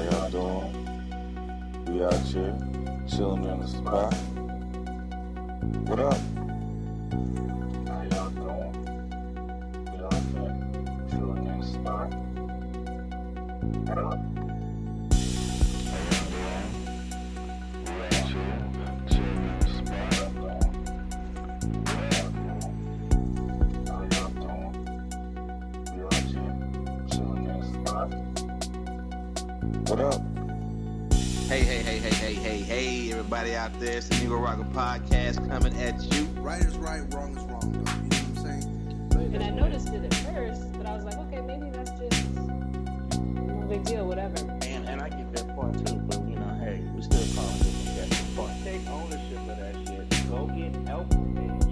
How y'all doing? We out here, chilling in the spot. What up? How y'all doing? We out here, chilling in the spot. What up? How y'all doing? We out here, chilling in the spot. How y'all doing? We out here, chilling in the spot. What up? Hey, everybody out there. It's the Negro Rocker Podcast coming at you. Right is right, wrong is wrong, though. You know what I'm saying? And I noticed it at first, but I was like, okay, maybe that's just no big deal, whatever. And I get that part too, but hey, we still calling it that part. Take ownership of that shit. Go get help with it,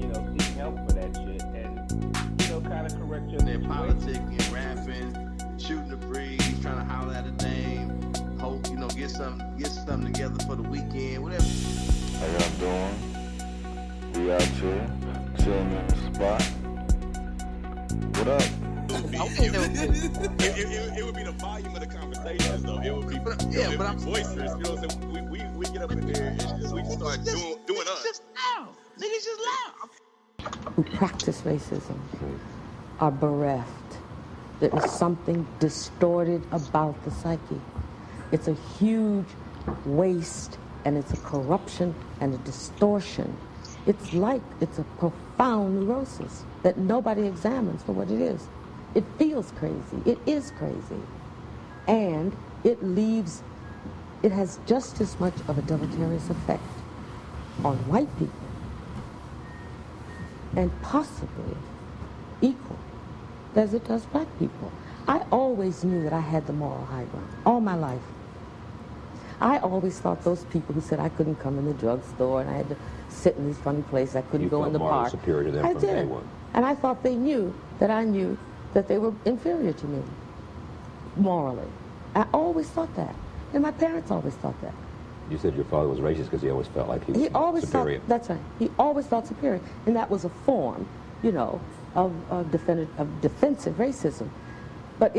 seek help for that shit, and kind of correct your They're politicking, rapping, shooting the breeze, trying to holler at a name. Hope get something together for the weekend, whatever. How y'all doing? We out here, chilling in the spot. What up? It would be the volume of the conversations, though. It would be, voices. You know what I'm saying? We get up in there and we just start doing us. Just loud. Niggas just loud. Who practice racism are bereft. There is something distorted about the psyche. It's a huge waste, and it's a corruption and a distortion. It's a profound neurosis that nobody examines for what it is. It feels crazy. It is crazy. And it has just as much of a deleterious effect on white people, and possibly equal as it does black people. I always knew that I had the moral high ground all my life. I always thought those people who said I couldn't come in the drugstore and I had to sit in these funny places, I couldn't go in the park. Superior to them I from did. day one. And I thought they knew that I knew that they were inferior to me morally. I always thought that. And my parents always thought that. You said your father was racist because he always felt like he was superior. That's right. He always felt superior. And that was a form, of defensive racism. But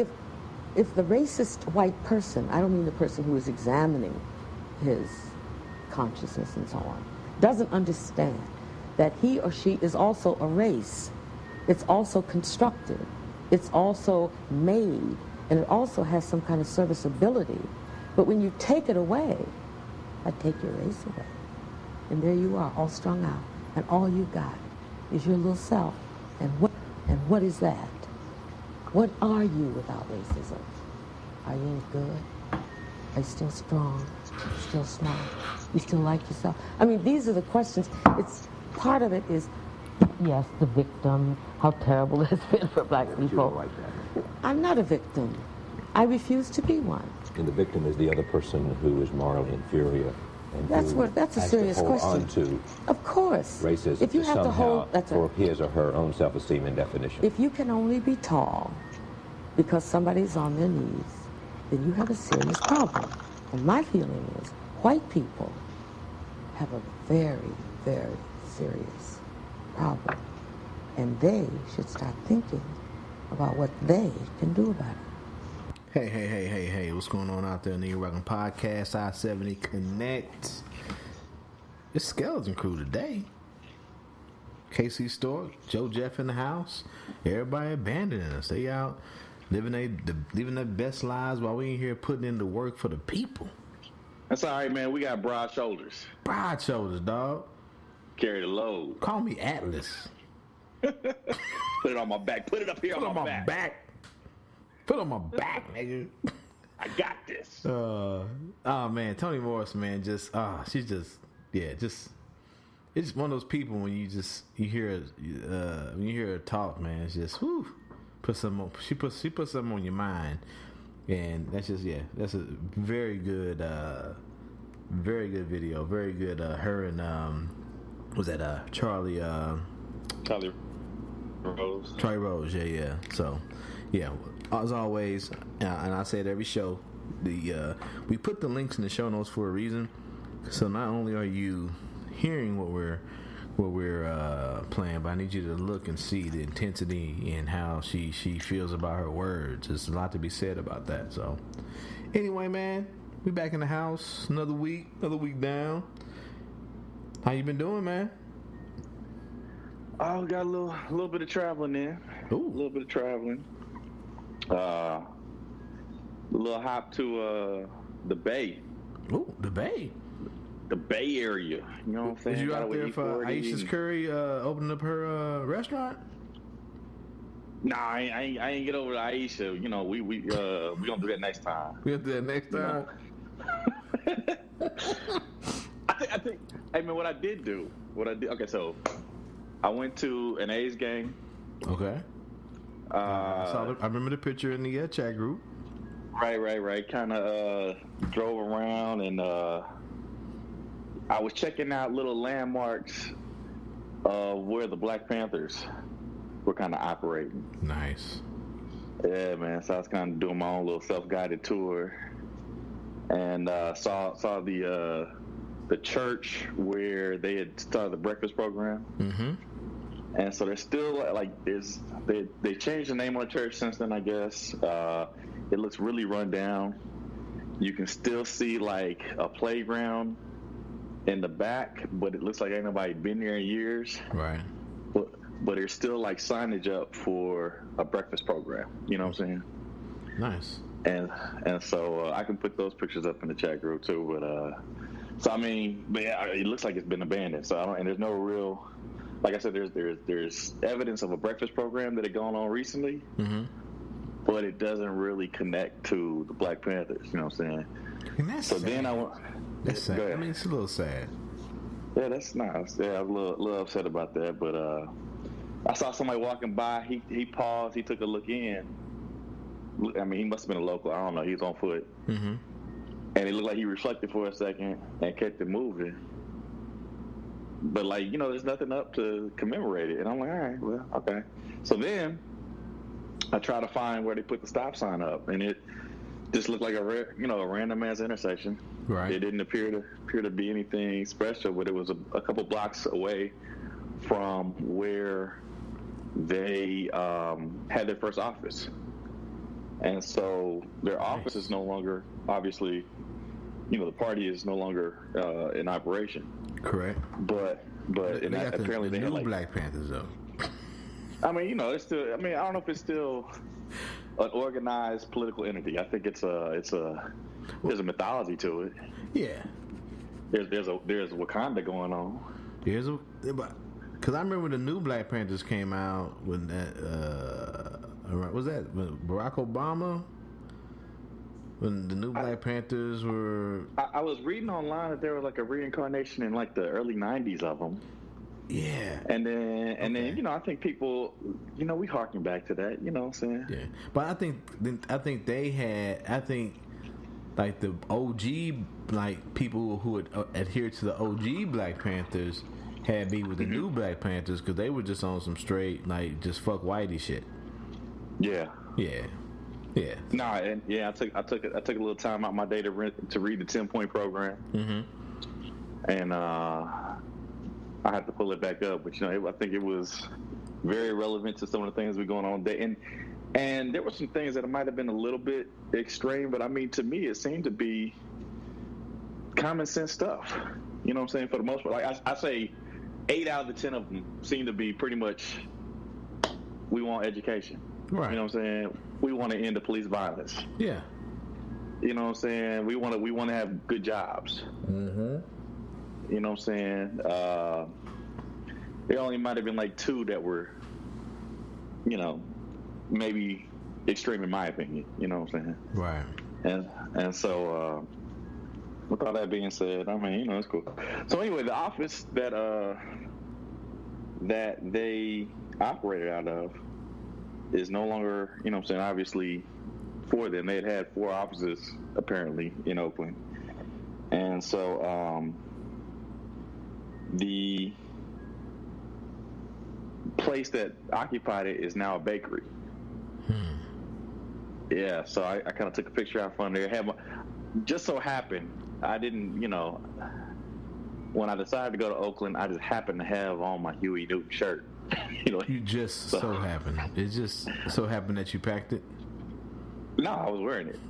if the racist white person, I don't mean the person who is examining his consciousness and so on, doesn't understand that he or she is also a race, it's also constructed, it's also made, and it also has some kind of serviceability. But when you take it away, I take your race away. And there you are, all strung out, and all you got is your little self. And what is that? What are you without racism? Are you any good? Are you still strong? Still smart? You still like yourself? I mean, these are the questions. It's part of it is, yes, the victim, how terrible it has been for black people. You don't like that. I'm not a victim. I refuse to be one. And the victim is the other person who is morally inferior. And That's a serious question. To of course. Racism if you have to hold, for his or her own self-esteem and definition. If you can only be tall because somebody's on their knees, then you have a serious problem. And my feeling is white people have a very, very serious problem. And they should start thinking about what they can do about it. Hey, what's going on out there in the Negro Rockin' Podcast, I-70 Connect. It's Skeleton Crew today. KC Stork, Joe Jeff in the house. Everybody abandoning us. They out living their best lives while we in here putting in the work for the people. That's all right, man. We got broad shoulders. Broad shoulders, dog. Carry the load. Call me Atlas. Put it on my back. Put it up here on my back. Put it on my back, nigga. I got this. Oh man, Toni Morris, man, it's one of those people when you hear her talk, man, it's just whew, she puts something on your mind, and that's a very good video, very good. Her and was that Charlie Rose, yeah. So yeah. As always, and I say it every show, we put the links in the show notes for a reason. So not only are you hearing what we're playing, but I need you to look and see the intensity and how she feels about her words. There's a lot to be said about that. So anyway, man, We back in the house. Another week down. How you been doing, man? Oh, got a little bit of traveling in. Ooh. A little bit of traveling. A little hop to the Bay. Ooh, the Bay. The Bay Area. You know what I'm saying? Was you out there for Aisha's Curry opening up her restaurant? Nah, I ain't get over to Aisha. You know, we gonna do that next time. We'll do that next time. I think. Hey man, what I did. Okay, so I went to an A's game. Okay. I remember the picture in the chat group. Right. Kind of drove around and I was checking out little landmarks of where the Black Panthers were kind of operating. Nice. Yeah, man. So I was kind of doing my own little self-guided tour, and saw the church where they had started the breakfast program. Mm-hmm. And so they're still they changed the name of the church since then, I guess. It looks really run down. You can still see like a playground in the back, but it looks like ain't nobody been there in years. Right. But there's still like signage up for a breakfast program. You know what I'm saying? Nice. And so I can put those pictures up in the chat group too. But so I mean, but yeah, it looks like it's been abandoned. So and there's no real, like I said, there's evidence of a breakfast program that had gone on recently, mm-hmm. but it doesn't really connect to the Black Panthers. You know what I'm saying? And that's so sad. Then that's sad. I mean, it's a little sad. Yeah, that's nice. Yeah, I was a little upset about that, but I saw somebody walking by. He paused. He took a look in. I mean, he must have been a local. I don't know. He was on foot. Mm-hmm. And it looked like he reflected for a second and kept it moving. But, like, you know, there's nothing up to commemorate it. And I'm like, all right, well, okay. So then I try to find where they put the stop sign up. And it just looked like a random-ass intersection. Right. It didn't appear to be anything special, but it was a couple blocks away from where they had their first office. And so their office is no longer, obviously, you know, the party is no longer in operation. Correct. But apparently they had like Black Panthers though. I mean, you know, it's still. I mean, I don't know if it's still an organized political entity. I think there's a mythology to it. Yeah. There's Wakanda going on. Because I remember the new Black Panthers came out when that was that Barack Obama. When the new Black Panthers were... I was reading online that there was like a reincarnation in like the early 90s of them. Yeah. And then you know, I think people, you know, we harken back to that, you know what I'm saying? Yeah. But I think they had, like the OG, like people who would adhere to the OG Black Panthers had beef with the new Black Panthers because they were just on some straight, like, just fuck whitey shit. Yeah. Yeah. Yeah. Nah, and yeah, I took a little time out my day to read the 10-point program, and I had to pull it back up. But you know, I think it was very relevant to some of the things we're going on today, and there were some things that might have been a little bit extreme, but I mean, to me, it seemed to be common sense stuff. You know what I'm saying? For the most part, like I say, 8 out of the 10 of them seem to be pretty much, we want education. Right. You know what I'm saying? We want to end the police violence. Yeah. You know what I'm saying? We want to have good jobs. Mm-hmm. You know what I'm saying? There only might have been like 2 that were, you know, maybe extreme in my opinion. You know what I'm saying? Right. And so with all that being said, I mean, you know, it's cool. So anyway, the office that they operated out of is no longer, you know what I'm saying, obviously for them. They had 4 offices apparently in Oakland. And so the place that occupied it is now a bakery. Yeah, so I kind of took a picture out from there. Just so happened, I didn't, you know, when I decided to go to Oakland, I just happened to have on my Huey Newton shirt. You know, you just so happened. It just so happened that you packed it. No, I was wearing it.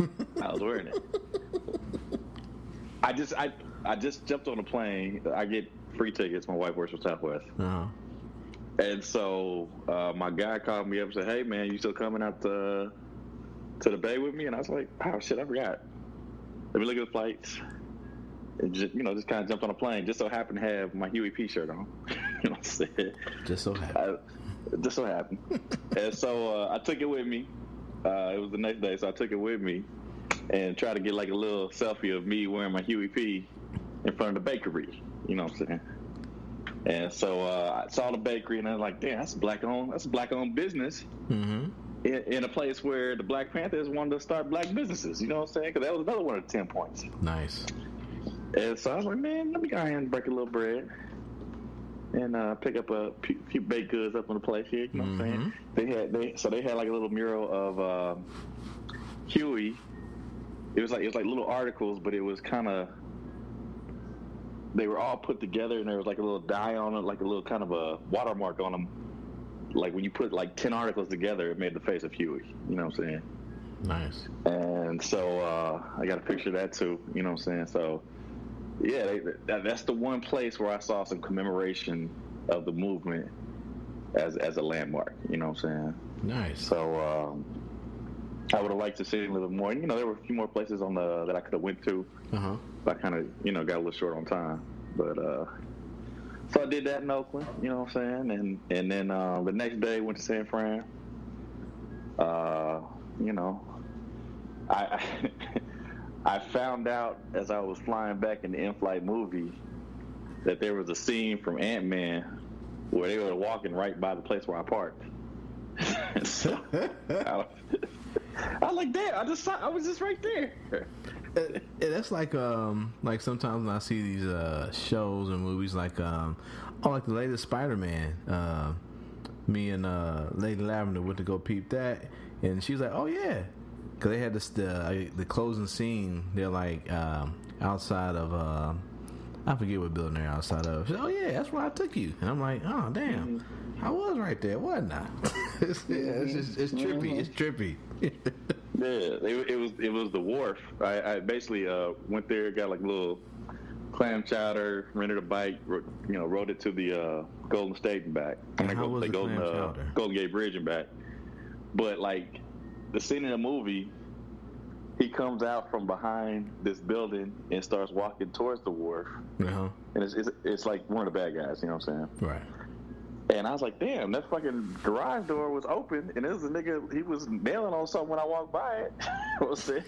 I just jumped on a plane. I get free tickets. My wife works for Southwest. Uh-huh. And so my guy called me up and said, "Hey man, you still coming out to the Bay with me?" And I was like, "Oh shit, I forgot. Let me look at the flights." And just kind of jumped on a plane. Just so happened to have my Huey P shirt on. You know what I'm saying? Just so happened. Just so happened. And so I took it with me. It was the next day, so I took it with me and tried to get like a little selfie of me wearing my Huey P in front of the bakery. You know what I'm saying? And so I saw the bakery, and I was like, "Damn, that's a black-owned business." Mm-hmm. In a place where the Black Panthers wanted to start black businesses. You know what I'm saying? Because that was another one of the 10 points. Nice. And so I was like, man, let me go ahead and break a little bread and pick up a few baked goods up on the place here. You know what I'm saying? They had like a little mural of Huey. It was like little articles, but it was kind of, they were all put together, and there was like a little die on it, like a little kind of a watermark on them. Like when you put like 10 articles together, it made the face of Huey. You know what I'm saying? Nice. And so I got a picture of that too. You know what I'm saying? So yeah, that's the one place where I saw some commemoration of the movement as a landmark. You know what I'm saying? Nice. So I would have liked to see it a little bit more. And, there were a few more places on that I could have went to. Uh-huh. But I kind of got a little short on time. But so I did that in Oakland. You know what I'm saying? And then the next day went to San Fran. I found out as I was flying back in the in-flight movie that there was a scene from Ant-Man where they were walking right by the place where I parked. So I was like, damn, I was just right there. That's like sometimes when I see these shows and movies like like the latest Spider-Man, me and Lady Lavender went to go peep that, and she's like, oh yeah, because they had the closing scene. They're like outside of I forget what building they're outside of. She's like, oh yeah, that's where I took you. And I'm like, oh damn, I was right there, wasn't I? It's trippy. It's trippy. Yeah, it was the wharf. I basically went there, got like a little clam chowder, rented a bike, rode it to the Golden State and back. And how was the clam chowder? Golden Gate Bridge and back. But like the scene in the movie, he comes out from behind this building and starts walking towards the wharf. Uh-huh. And it's like one of the bad guys. You know what I'm saying? Right. And I was like, damn, that fucking garage door was open, and there was a nigga, he was nailing on something when I walked by it. I was saying,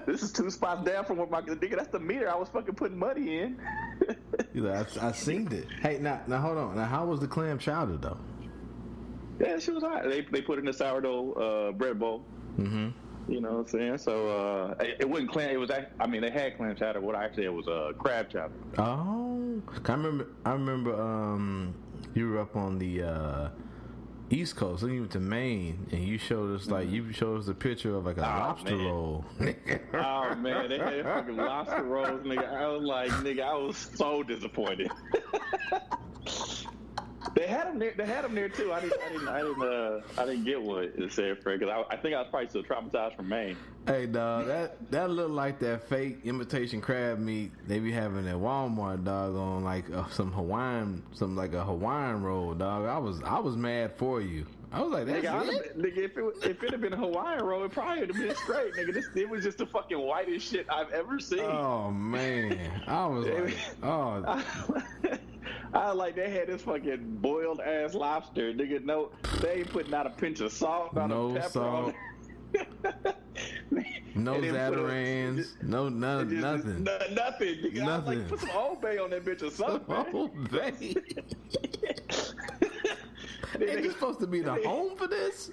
this is 2 spots down from what my nigga, that's the meter I was fucking putting money in. I seen it. Hey, now hold on. Now, how was the clam chowder, though? Yeah, she was hot. They put it in the sourdough bread bowl. Mm-hmm. You know what I'm saying? So it wasn't clam. It was they had clam chowder. What I actually had was crab chowder. Oh, I remember. You were up on the East Coast, then you went to Maine, and you showed us a picture of like a lobster roll. Oh man, they had fucking lobster rolls, nigga. I was like, nigga, I was so disappointed. They had them there too. I didn't get one in San Fran because I think I was probably still traumatized from Maine. Hey dog, that looked like that fake imitation crab meat they be having at Walmart, dog, on like a Hawaiian roll, dog. I was mad for you. I was like, that's it? Nigga, if it had been a Hawaiian roll, it probably would have been straight, nigga. It was just the fucking whitest shit I've ever seen. Oh man, I was like, oh. I was like, they had this fucking boiled ass lobster, nigga. No, they ain't putting out a pinch of salt, not a pepper salt. on it. No Zatarans, nothing. Nothing. Nigga. I was like, put some Old Bay on that bitch or something. Old Bay. Ain't this supposed to be the home for this?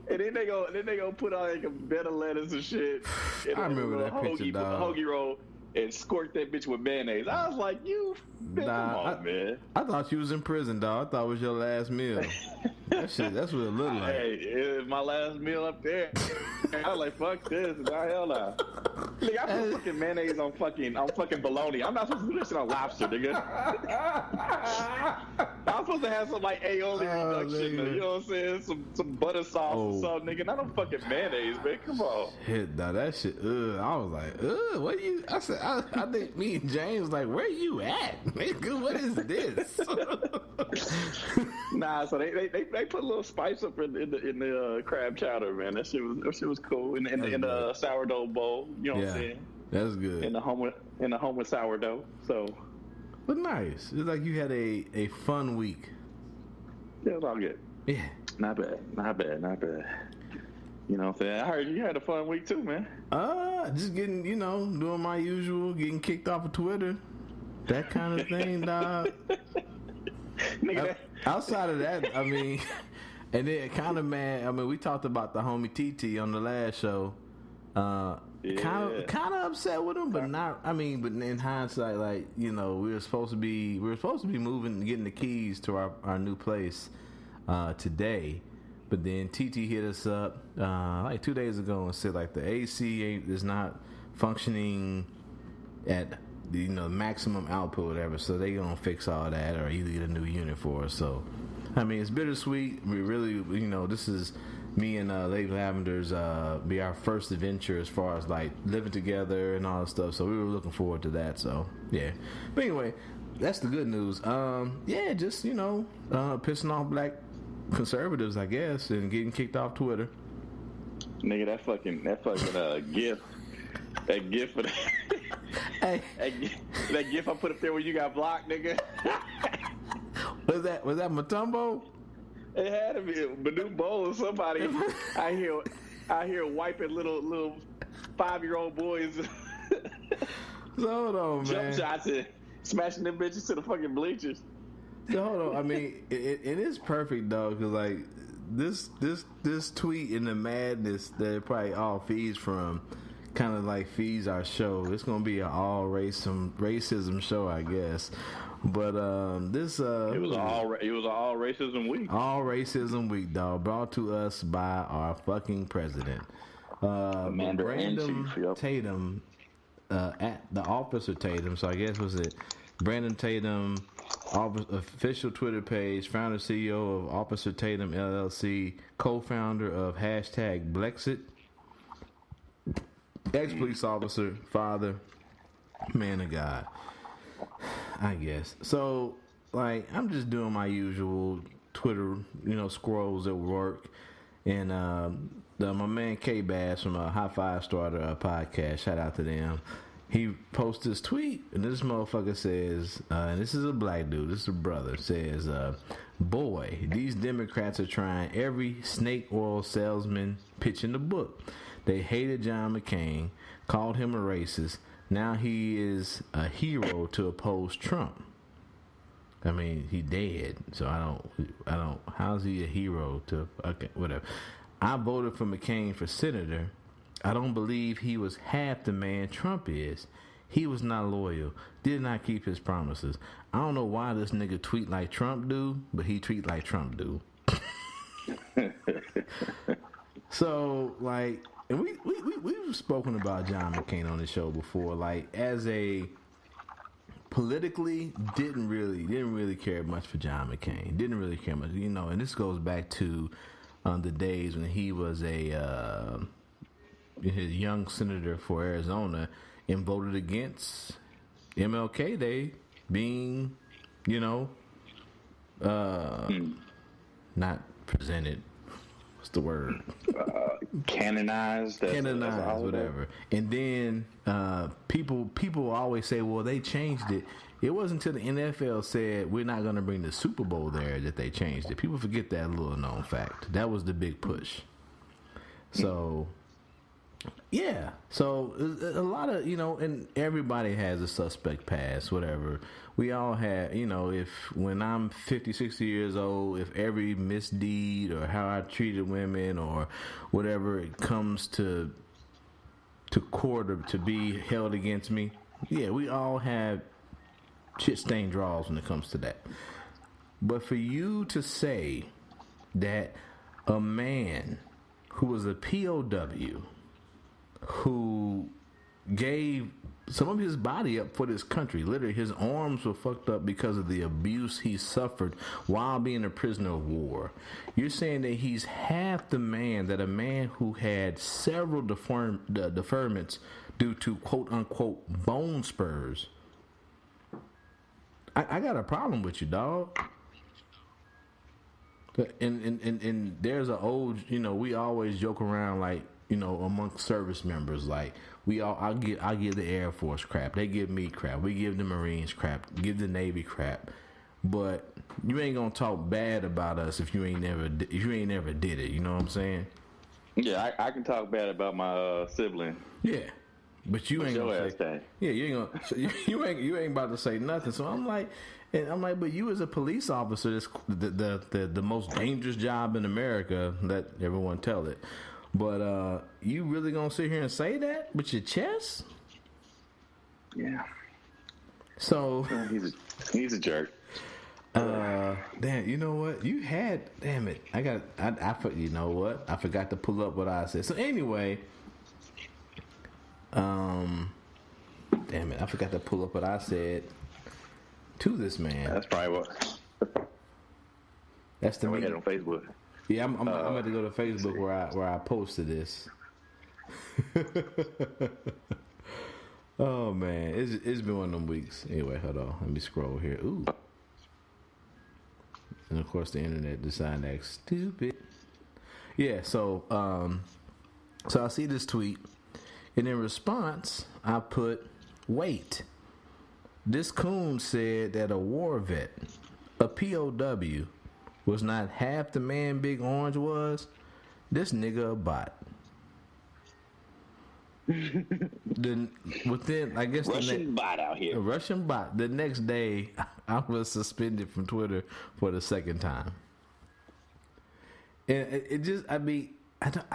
And then they go put on like a bed of lettuce and shit. And I remember that picture, dog. Hoagie roll and squirt that bitch with mayonnaise. I was like, come on, man. I thought you was in prison, dog. I thought it was your last meal. That's what it looked like. Hey, it was my last meal up there. I was like, fuck this. Hell no. Nigga, I put fucking mayonnaise on fucking bologna. I'm not supposed to do this shit on lobster, nigga. was supposed to have some like aioli reduction, you know what I'm saying? Some butter sauce or something, nigga. Not no fucking mayonnaise, man. Come on. Shit, now that shit. I was like, what you? I said, I think me and James like, where you at, nigga? What is this? Nah, so they put a little spice up in the crab chowder, man. That shit was cool in the sourdough bowl. You know what I'm saying? That's good. In the home with sourdough. So. But nice. It's like you had a fun week. Yeah, it was all good. Yeah. Not bad. You know what I'm saying? I heard you had a fun week too, man. Just getting, doing my usual, getting kicked off of Twitter. That kind of thing, dog. Nigga, outside of that, I mean, and then kind of mad. I mean, we talked about the homie TT on the last show. Kind of upset with him, but not. I mean, but in hindsight, like we were supposed to be moving, getting the keys to our new place today, but then TT hit us up like 2 days ago and said like the AC is not functioning at the maximum output, whatever. So they gonna fix all that, or either get a new unit for us. So, I mean, it's bittersweet. We really, this is. Me and Lady Lavender's be our first adventure as far as like living together and all that stuff. So we were looking forward to that. So yeah. But anyway, that's the good news. Just pissing off black conservatives, I guess, and getting kicked off Twitter. Nigga, that fucking GIF. That GIF for Hey. that GIF I put up there when you got blocked, nigga. Was that Matumbo? It had to be Badu Bowl or somebody. I hear wiping little 5-year-old boys. So hold on, man. Jump shots and smashing them bitches to the fucking bleachers. So hold on. I mean, it is perfect though, because like this tweet and the madness that it probably all feeds from, kind of like feeds our show. It's gonna be an all racism show, I guess. But this it was all racism week. All racism week, dog. Brought to us by our fucking president, Brandon Tatum, at the Officer Tatum. So I guess was it Brandon Tatum, official Twitter page, founder CEO of Officer Tatum LLC, co-founder of #Blexit, ex-police officer, father, man of God. I guess. So, like, I'm just doing my usual Twitter, scrolls at work. And my man K-Bass from High Five Starter podcast, shout out to them. He posted this tweet, and this motherfucker says, and this is a black dude, this is a brother, says, boy, these Democrats are trying every snake oil salesman pitch in the book. They hated John McCain, called him a racist. Now he is a hero to oppose Trump. I mean, he dead, so I don't. How's he a hero to? Okay, whatever. I voted for McCain for senator. I don't believe he was half the man Trump is. He was not loyal. Did not keep his promises. I don't know why this nigga tweet like Trump do, but he tweet like Trump do. So like. And we've spoken about John McCain on the show before, like as a politically didn't really care much for John McCain. Didn't really care much, and this goes back to the days when he was his young senator for Arizona and voted against MLK Day being, not presented. What's the word? Canonized, whatever. And then people always say, well, they changed it. It wasn't until the NFL said we're not going to bring the Super Bowl there that they changed it. People forget that little known fact. That was the big push. So, yeah. So a lot of, and everybody has a suspect past, whatever. We all have, when I'm 50, 60 years old, if every misdeed or how I treated women or whatever it comes to court or to be held against me, yeah, we all have shit-stained drawers when it comes to that. But for you to say that a man who was a POW, who gave some of his body up for this country. Literally, his arms were fucked up because of the abuse he suffered while being a prisoner of war. You're saying that he's half the man that a man who had several deferments due to quote-unquote bone spurs. I got a problem with you, dog. And there's an old, we always joke around like, amongst service members, like I give the Air Force crap, they give me crap, we give the Marines crap, give the Navy crap, but you ain't gonna talk bad about us if you ain't never did it. You know what I'm saying? Yeah, I can talk bad about my sibling. Yeah, but you ain't gonna say. Yeah, you ain't gonna. You ain't about to say nothing. So I'm like, but you as a police officer, that's the most dangerous job in America. Let everyone tell it. But you really gonna sit here and say that with your chest? Yeah. So he's a jerk. Damn, you know what? Damn it. You know what? I forgot to pull up what I said. So anyway, damn it. I forgot to pull up what I said to this man. That's probably what. That's the we had on Facebook. Yeah, I'm about to go to Facebook where I posted this. Oh man, it's been one of them weeks. Anyway, hold on. Let me scroll here. Ooh. And of course, the internet decided to act stupid. Yeah, so I see this tweet, and in response, I put, "Wait, this coon said that a war vet, a POW, was not half the man Big Orange was. This nigga a bot." Within, I guess, Russian bot out here. A Russian bot. The next day, I was suspended from Twitter for the second time. And it just, I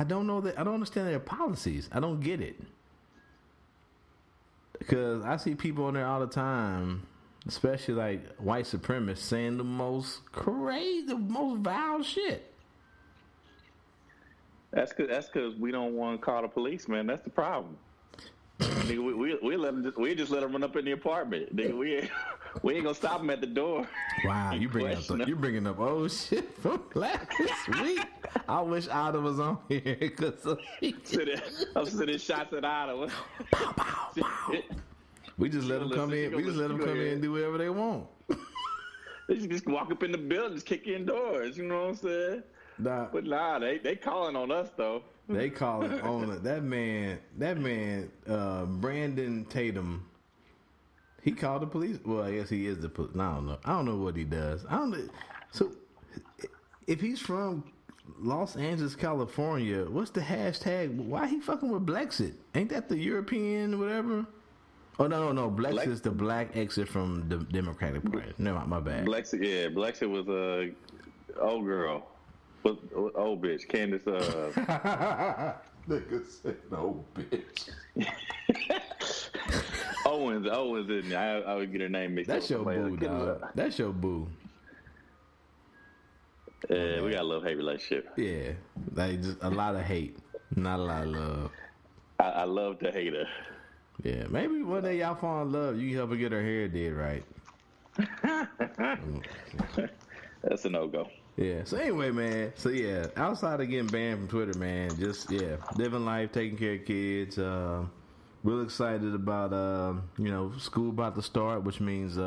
don't know that, I don't understand their policies. I don't get it. Because I see people on there all the time, especially like white supremacists, saying the most crazy, the most vile shit. That's because we don't want to call the police, man. That's the problem. Nigga, we just let them run up in the apartment. Nigga, we ain't gonna stop them at the door. Wow, you bringing up old shit from last week. I wish Ada was on here because I'm sitting shots at Ada. Pow, pow, pow. We just let them come in. We just let them come in and do whatever they want. They just walk up in the building, just kick in doors. You know what I'm saying? Nah. But they calling on us though. They calling on it. That man, Brandon Tatum. He called the police. Well, I guess he is the police. I don't know. I don't know what he does. I don't know. So, if he's from Los Angeles, California, what's the hashtag? Why he fucking with Blexit? Ain't that the European whatever? Oh no. Blexit is the black exit from the Democratic Party. No, my bad. Blexit was a old girl. Old bitch, Candace. Nigga said old bitch. Owens, isn't it? I would get her name mixed up. That's your boo, dog. That's your boo. Yeah, we got a love-hate relationship. Yeah, like just a lot of hate, not a lot of love. I love to hate her. Yeah, maybe one day y'all fall in love. You can help her get her hair did right. That's a no-go. Yeah. So anyway, man. So yeah, outside of getting banned from Twitter, man, just living life, taking care of kids. Real excited about school about to start, which means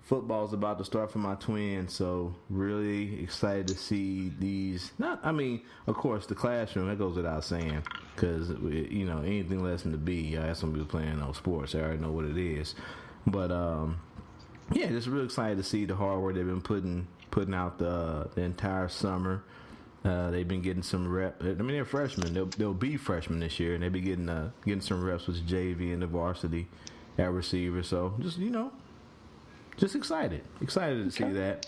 football's about to start for my twins. So really excited to see these. Of course, the classroom, that goes without saying, because anything less than the B, that's gonna be playing on sports. I already know what it is, but just real excited to see the hard work they've been putting out the entire summer. They've been getting some rep. I mean, they're freshmen. They'll be freshmen this year, and they'll be getting some reps with JV and the varsity at receiver. So just excited to see that.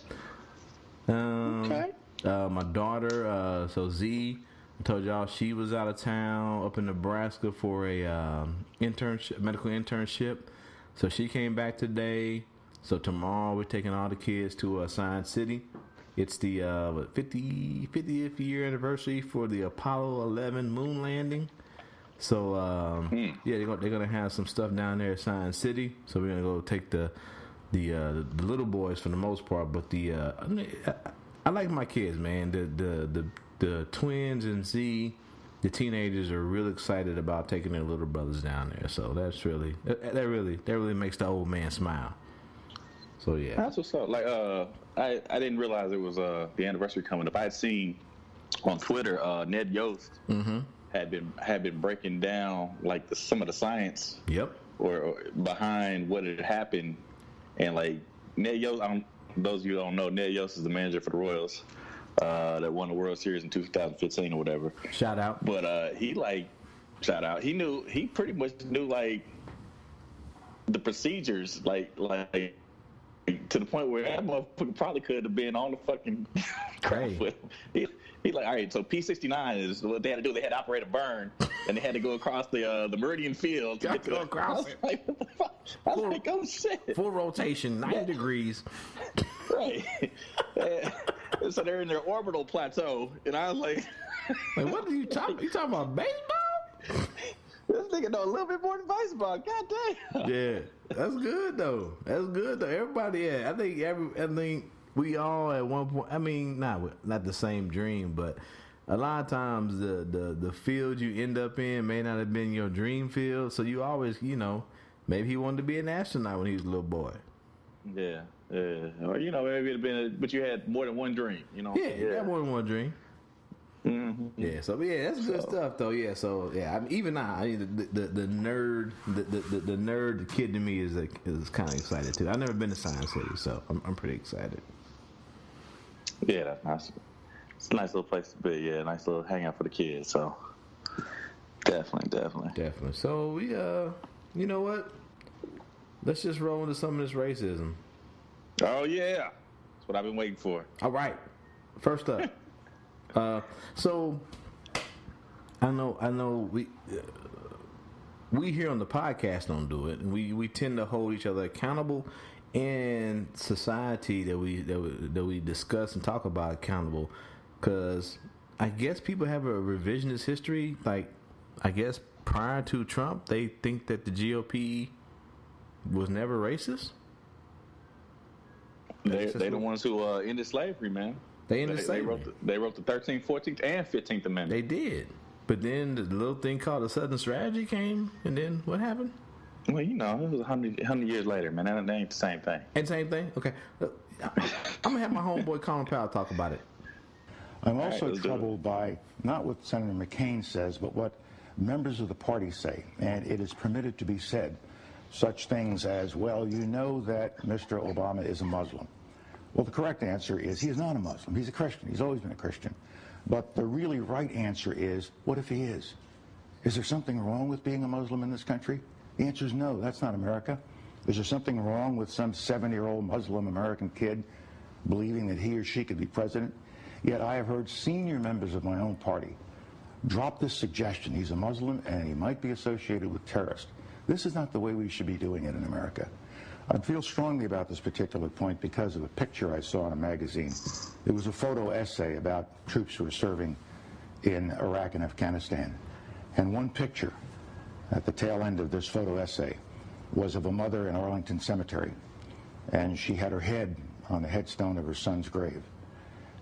My daughter, so Z, I told y'all she was out of town up in Nebraska for a medical internship. So she came back today. So tomorrow we're taking all the kids to Science City. It's the 50th year anniversary for the Apollo 11 moon landing. So yeah, they're gonna have some stuff down there at Science City. So we're gonna go take the little boys for the most part. But I like my kids, man. The twins and Z, the teenagers are real excited about taking their little brothers down there. So that really makes the old man smile. So yeah, that's what's up. Like I didn't realize it was the anniversary coming up. I had seen on Twitter Ned Yost. Mm-hmm. had been breaking down like some of the science, or behind what had happened, and like Ned Yost. Those of you who don't know, Ned Yost is the manager for the Royals that won the World Series in 2015 or whatever. Shout out. But shout out. He pretty much knew like the procedures, like to the point where that motherfucker probably could have been on the fucking crap with him. He's like, all right, so P69 is what they had to do. They had to operate a burn, and they had to go across the Meridian Field to get to across it. Like, what the fuck? I was like, oh shit. Full rotation, 90 degrees. Right. So they're in their orbital plateau, and I was like, what are you talking? You talking about baseball? This nigga know a little bit more than baseball. God damn. Yeah, that's good though. Everybody, yeah. I think we all at one point. I mean, not the same dream, but a lot of times the field you end up in may not have been your dream field. So you always, maybe he wanted to be an astronaut when he was a little boy. Yeah. Or maybe it'd been, but you had more than one dream. Yeah, you had more than one dream. Mm-hmm. Yeah, so yeah, that's good stuff though. Yeah, so yeah, even now, the nerd, the nerd kid to me is kind of excited too. I've never been to Science City, so I'm pretty excited. Yeah, that's nice. It's a nice little place to be. Yeah, nice little hangout for the kids. So definitely. So we you know what? Let's just roll into some of this racism. Oh yeah, that's what I've been waiting for. All right, first up. So I know we here on the podcast don't do it, and we tend to hold each other accountable, and society that we discuss and talk about accountable, because I guess people have a revisionist history. Like, I guess prior to Trump, they think that the GOP was never racist. They're the ones who ended slavery, man. They wrote the 13th, 14th, and 15th Amendment. They did. But then the little thing called the Southern Strategy came, and then what happened? Well, it was 100 years later, man. That ain't the same thing. Ain't the same thing? Okay. I'm going to have my homeboy Colin Powell talk about it. I'm also troubled by not what Senator McCain says, but what members of the party say. And it is permitted to be said. Such things as, well, you know that Mr. Obama is a Muslim. Well, the correct answer is he is not a Muslim. He's a Christian. He's always been a Christian. But the really right answer is, what if he is? Is there something wrong with being a Muslim in this country? The answer is no. That's not America. Is there something wrong with some 7-year-old Muslim American kid believing that he or she could be president? Yet I have heard senior members of my own party drop this suggestion. He's a Muslim and he might be associated with terrorists. This is not the way we should be doing it in America. I feel strongly about this particular point because of a picture I saw in a magazine. It was a photo essay about troops who were serving in Iraq and Afghanistan. And one picture at the tail end of this photo essay was of a mother in Arlington Cemetery. And she had her head on the headstone of her son's grave.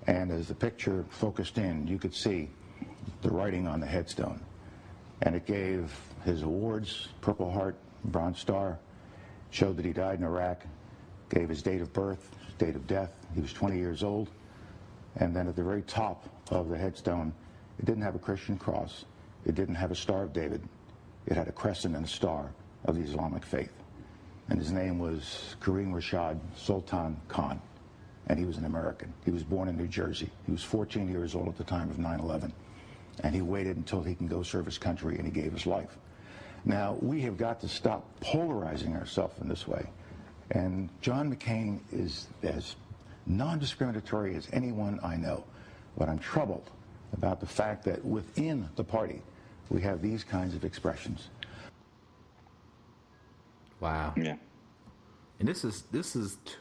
And as the picture focused in, you could see the writing on the headstone. And it gave his awards, Purple Heart, Bronze Star, showed that he died in Iraq, gave his date of birth, date of death. He was 20 years old. And then at the very top of the headstone, it didn't have a Christian cross. It didn't have a Star of David. It had a crescent and a star of the Islamic faith. And his name was Kareem Rashad Sultan Khan. And he was an American. He was born in New Jersey. He was 14 years old at the time of 9/11. And he waited until he can go serve his country, and he gave his life. Now, we have got to stop polarizing ourselves in this way. And John McCain is as non-discriminatory as anyone I know. But I'm troubled about the fact that within the party, we have these kinds of expressions. Wow. Yeah. And this is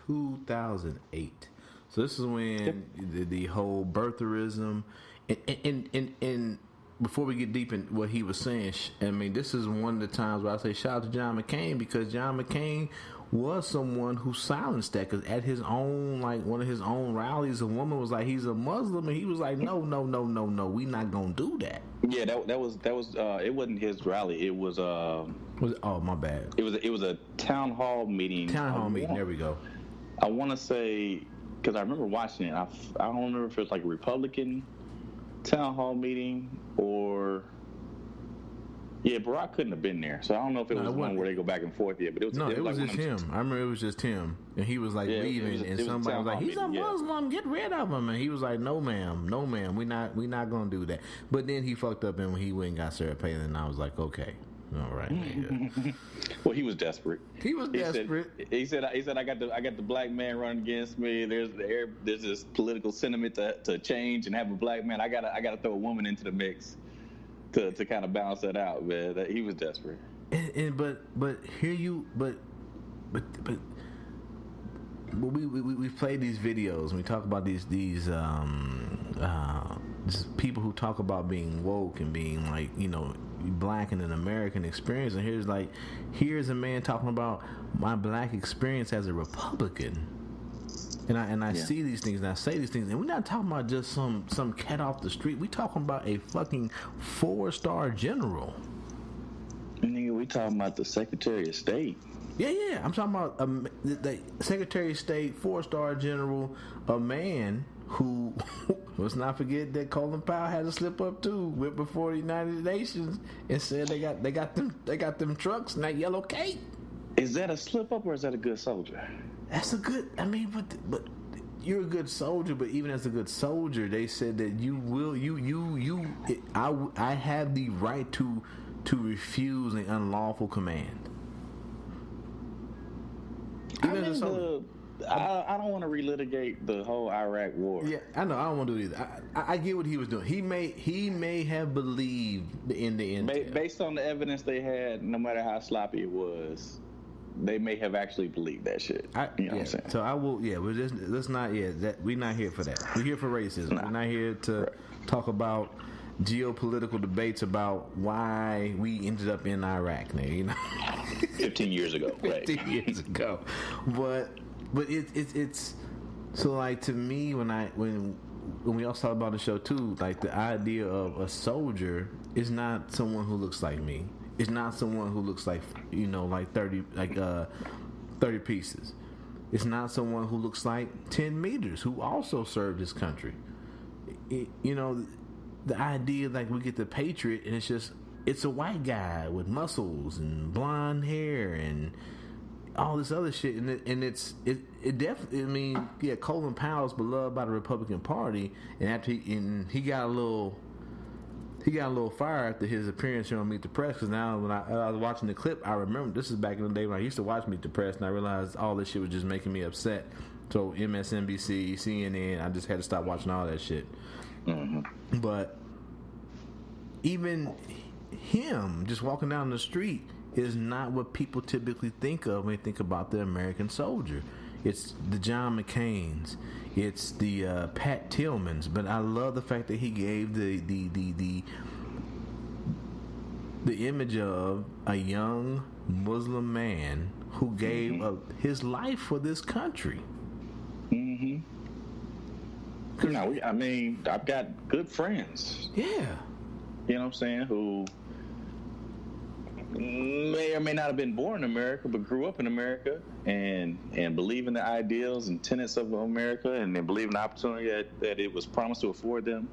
2008. So this is when the whole birtherism and before we get deep in what he was saying, I mean, this is one of the times where I say shout out to John McCain, because John McCain was someone who silenced that. Because at his own, like, one of his own rallies, a woman was like, he's a Muslim, and he was like, no, we not gonna do that. Yeah, that was it wasn't his rally. It was oh, my bad. It was a town hall meeting. There we go. I want to say, because I remember watching it. I don't remember if it was like a Republican town hall meeting or. Yeah, Barack couldn't have been there, so I don't know if it was one where they go back and forth yet. But it was just him. I remember it was just him, and he was like leaving, and somebody was like, "He's a Muslim, get rid of him." And he was like, "No, ma'am, we not gonna do that." But then he fucked up, and he went and got Sarah Palin, and I was like, "Okay, all right." Yeah. Well, he was desperate. He desperate. He said, I got the black man running against me. There's this political sentiment to change and have a black man. I gotta throw a woman into the mix. To kind of balance that out, man. He was desperate. But we play these videos and we talk about these just people who talk about being woke and being like, you know, black and an American experience. And here's a man talking about my black experience as a Republican. And I see these things and I say these things, and we're not talking about just some cat off the street. We're talking about a fucking 4-star general. Nigga, we talking about the Secretary of State. Yeah. I'm talking about the Secretary of State, 4-star general, a man who, let's not forget that Colin Powell had to slip up too, went before the United Nations and said they got them trucks and that yellow cape. Is that a slip up or is that a good soldier? That's a good. I mean, but you're a good soldier. But even as a good soldier, they said that you will. I have the right to refuse an unlawful command. Even as a soldier. I don't want to relitigate the whole Iraq war. Yeah, I know. I don't want to do it either. I get what he was doing. He may have believed in the end. Based on the evidence they had, no matter how sloppy it was. They may have actually believed that shit. You know what I'm saying? So I will. Yeah, let's not. Yeah, we're not here for that. We're here for racism. Nah. We're not here to talk about geopolitical debates about why we ended up in Iraq. Now, you know, 15 years ago. 15 years ago. But it's so like to me when we also talk about the show too, like the idea of a soldier is not someone who looks like me. It's not someone who looks like, you know, like 30 pieces. It's not someone who looks like 10 meters who also served his country. You know, the idea like we get the Patriot and it's a white guy with muscles and blonde hair and all this other shit, and it definitely. I mean, yeah, Colin Powell's beloved by the Republican Party, and after he got a little fire after his appearance here on Meet the Press, because now when I was watching the clip, I remember this is back in the day when I used to watch Meet the Press, and I realized all this shit was just making me upset. So MSNBC, CNN, I just had to stop watching all that shit. Mm-hmm. But even him just walking down the street is not what people typically think of when they think about the American soldier. It's the John McCains. It's the Pat Tillmans. But I love the fact that he gave the image of a young Muslim man who gave up his life for this country. Mm-hmm. No, I mean, I've got good friends. Yeah. You know what I'm saying? Who may or may not have been born in America, but grew up in America and believe in the ideals and tenets of America, and then believe in the opportunity that it was promised to afford them,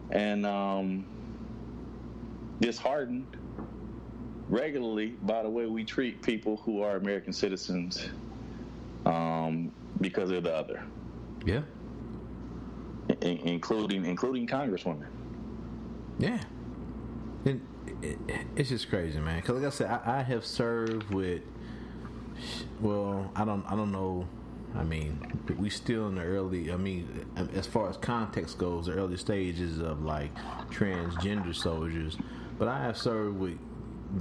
and disheartened regularly by the way we treat people who are American citizens because they're the other. Yeah. Including congresswomen. Yeah. It's just crazy, man. Because like I said, I have served with. Well, I don't know. I mean, we still in the early. I mean, as far as context goes, the early stages of like transgender soldiers. But I have served with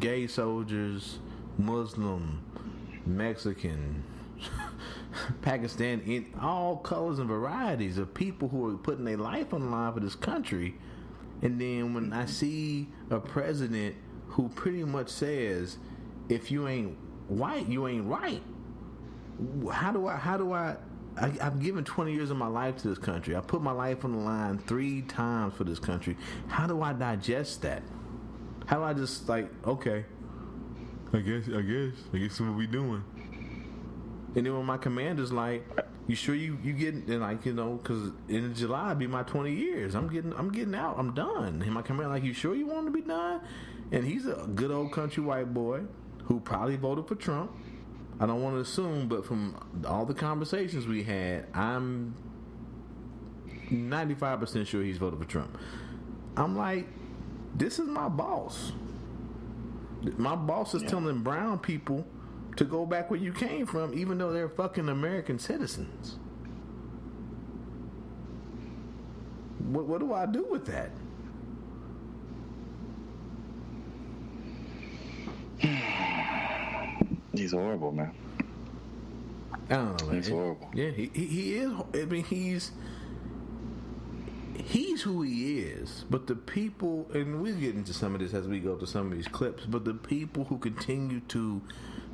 gay soldiers, Muslim, Mexican, Pakistan, in all colors and varieties of people who are putting their life on the line for this country. And then when I see a president who pretty much says, if you ain't white, you ain't right. I've given 20 years of my life to this country. I put my life on the line 3 times for this country. How do I digest that? How do I just okay, I guess that's what we doing. And then when my commander's like, you sure you getting, and because in July it'll be my 20 years. I'm getting out. I'm done. And my commander like, you sure you want to be done? And he's a good old country white boy who probably voted for Trump. I don't want to assume, but from all the conversations we had, I'm 95% sure he's voted for Trump. I'm like, this is my boss. My boss is telling brown people to go back where you came from, even though they're fucking American citizens. What do I do with that? He's horrible, man. I don't know, man. He's horrible. Yeah, he is. I mean, he's who he is. But the people, and we'll get into some of this as we go to some of these clips, but the people who continue to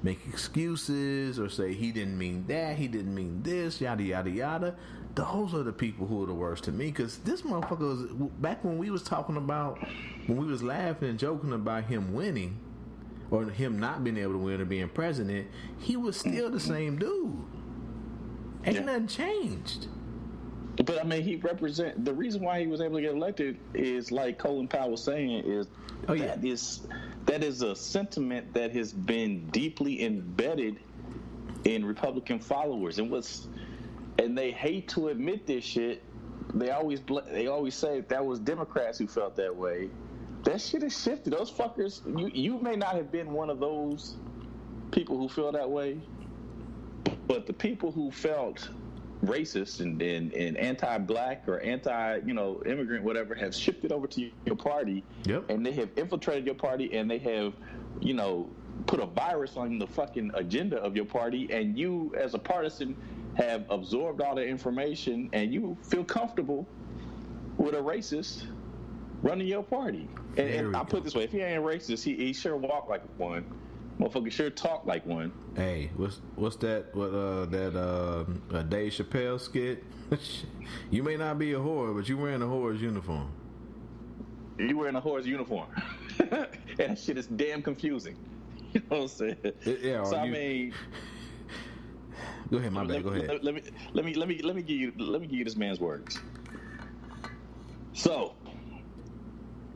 make excuses or say he didn't mean that, he didn't mean this, yada, yada, yada, those are the people who are the worst to me. Because this motherfucker was, back when we was talking about, when we was laughing and joking about him winning, or him not being able to win or being president, he was still the same dude. Ain't nothing changed. But I mean, the reason why he was able to get elected is, like Colin Powell was saying, is that is a sentiment that has been deeply embedded in Republican followers, and they hate to admit this shit. They always say that was Democrats who felt that way. That shit has shifted. Those fuckers, you may not have been one of those people who feel that way, but the people who felt racist and anti-black or anti-immigrant, whatever, have shifted over to your party. Yep. And they have infiltrated your party, and they have, put a virus on the fucking agenda of your party, and you, as a partisan, have absorbed all the information, and you feel comfortable with a racist running your party. And I'll put it this way: if he ain't racist, he sure walk like one. Motherfucker sure talk like one. Hey, what's that? That Dave Chappelle skit? You may not be a whore, but you wearing a whore's uniform. You wearing a whore's uniform, and that shit is damn confusing. You know what I'm saying? Yeah. So I mean, go ahead, my bad. Go ahead. Let me give you this man's words. So,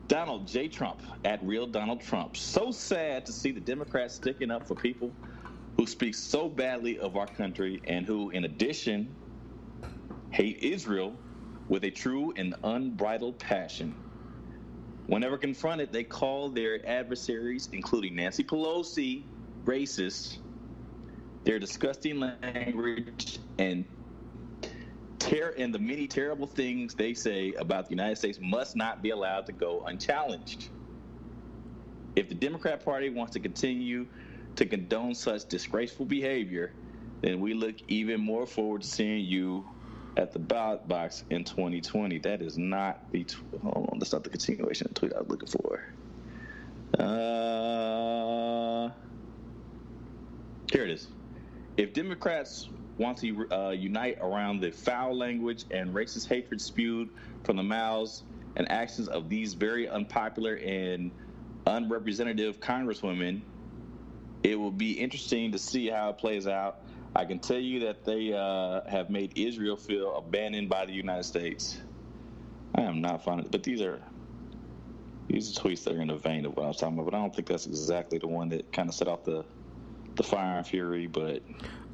Donald J. Trump, at Real Donald Trump. So sad to see the Democrats sticking up for people who speak so badly of our country and who, in addition, hate Israel with a true and unbridled passion. Whenever confronted, they call their adversaries, including Nancy Pelosi, racist. Their disgusting language and the many terrible things they say about the United States must not be allowed to go unchallenged. If the Democrat Party wants to continue to condone such disgraceful behavior, then we look even more forward to seeing you at the ballot box in 2020. That is not the hold on, that's not the continuation of the tweet I was looking for. Here it is. If Democrats want to unite around the foul language and racist hatred spewed from the mouths and actions of these very unpopular and unrepresentative congresswomen, it will be interesting to see how it plays out. I can tell you that they have made Israel feel abandoned by the United States. I am not finding it, but these are tweets that are in the vein of what I was talking about, but I don't think that's exactly the one that kind of set off the fire and fury. But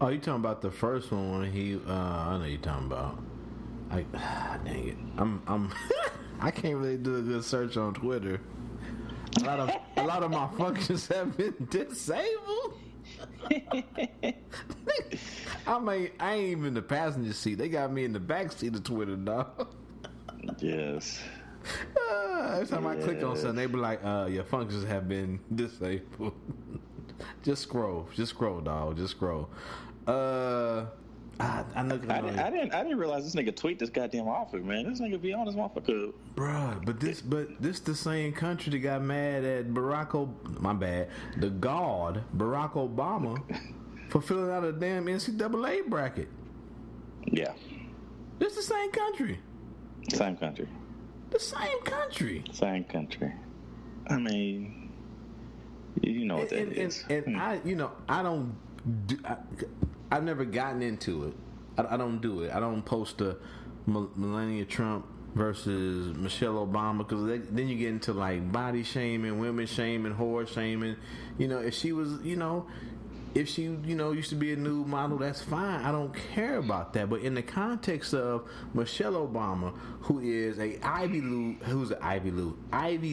you talking about the first one when he I know you're talking about. Dang it, I'm I can't really do a good search on Twitter. A lot of my functions have been disabled. I ain't even in the passenger seat. They got me in the back seat of Twitter, dog. Yes. Every time I click on something, they be like, your functions have been disabled. Just scroll, dog. Just scroll. I know. I didn't realize this nigga tweet this goddamn offer, man. This nigga be on this motherfucker. Bruh, but this the same country that got mad at the god Barack Obama for filling out a damn NCAA bracket. Yeah. This the same country. Same country. The same country. Same country. I mean, you know what that is. And I've never gotten into it. I don't do it. I don't post the Melania Trump versus Michelle Obama because then you get into like body shaming, women shaming, whore shaming. You know, if she was, if she, used to be a nude model, that's fine. I don't care about that. But in the context of Michelle Obama, who is an Ivy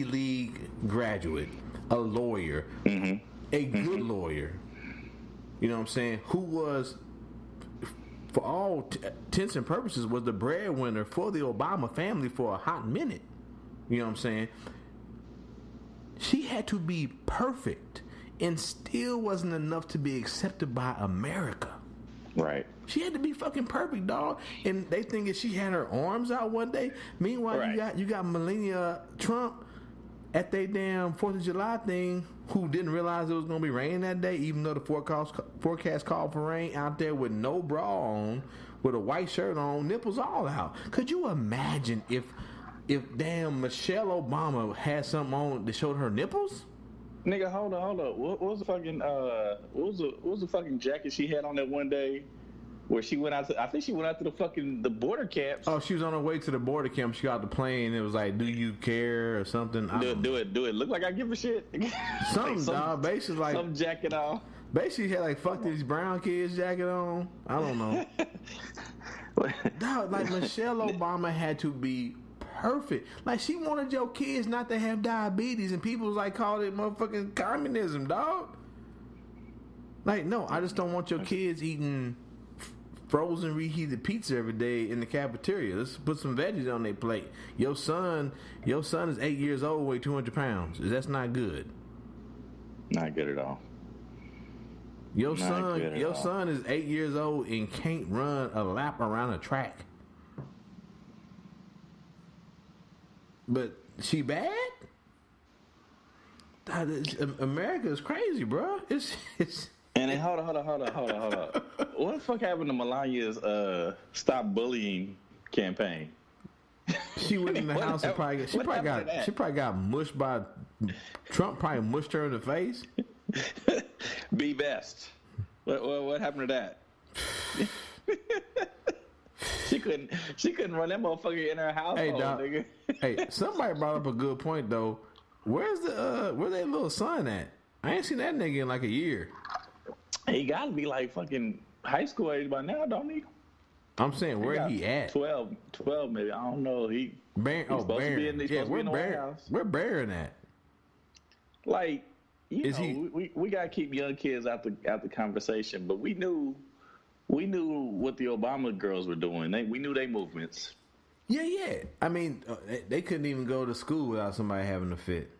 League graduate, a lawyer, a good lawyer, you know what I'm saying, who was, for all intents and purposes, was the breadwinner for the Obama family for a hot minute. You know what I'm saying? She had to be perfect. And still wasn't enough to be accepted by America. Right. She had to be fucking perfect, dog. And they thinking she had her arms out one day. Meanwhile, right. you got Melania Trump at their damn 4th of July thing, who didn't realize it was going to be raining that day, even though the forecast called for rain, out there with no bra on, with a white shirt on, nipples all out. Could you imagine if damn Michelle Obama had something on that showed her nipples? Nigga, hold on. What was the fucking what was the fucking jacket she had on that one day where she went out to? I think she went out to the border camps. Oh, she was on her way to the border camp. She got off the plane. It was like, "Do you care?" or something. Do it look like I give a shit? Something, dog. Basically, like some jacket on. Basically, had like "fuck these brown kids" jacket on. I don't know. Dog, like Michelle Obama had to be perfect. Like, she wanted your kids not to have diabetes, and people was like, called it motherfucking communism, dog. Like, no, I just don't want your kids eating frozen reheated pizza every day in the cafeteria. Let's put some veggies on their plate. Your son is 8 years old, weigh 200 pounds. That's not good. Not good at all. Your son is 8 years old and can't run a lap around a track. But she bad? America is crazy, bro. It's And then hold on. What the fuck happened to Melania's "Stop Bullying" campaign? She went in the house and she probably got mushed by Trump. Probably mushed her in the face. Be best. What happened to that? She couldn't run that motherfucker in her household, nigga. Hey, somebody brought up a good point though. Where's their little son at? I ain't seen that nigga in like a year. He gotta be like fucking high school age by now, don't he? I'm saying, where he at? 12 maybe. I don't know. He's supposed to be in the White House. Where Barron at? Like, we gotta keep young kids out the conversation, but we knew what the Obama girls were doing. We knew their movements. Yeah. I mean, they couldn't even go to school without somebody having a fit.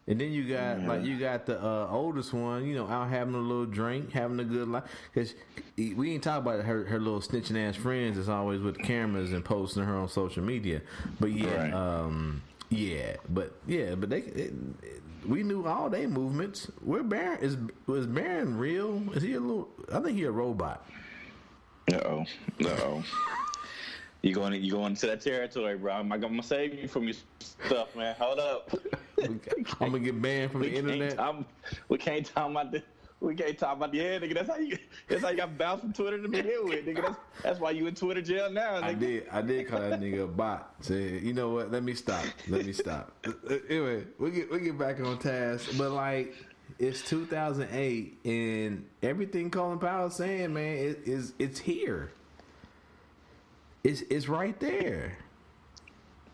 And then you got the oldest one, out having a little drink, having a good life. Because we ain't talk about her little snitching ass friends that's always with cameras and posting her on social media. But we knew all their movements. Where Barron was Barron real? Is he a little? I think he a robot. Uh oh. You going into that territory, bro? I'm gonna save you from your stuff, man. Hold up. I'm gonna get banned from the internet. We can't talk about the nigga. That's how you got bounced from Twitter to begin with, nigga. That's why you in Twitter jail now, nigga. I did call that nigga a bot. Say, you know what? Let me stop. Anyway, we get back on task. But like, it's 2008, and everything Colin Powell is saying, man, it's here. It's right there.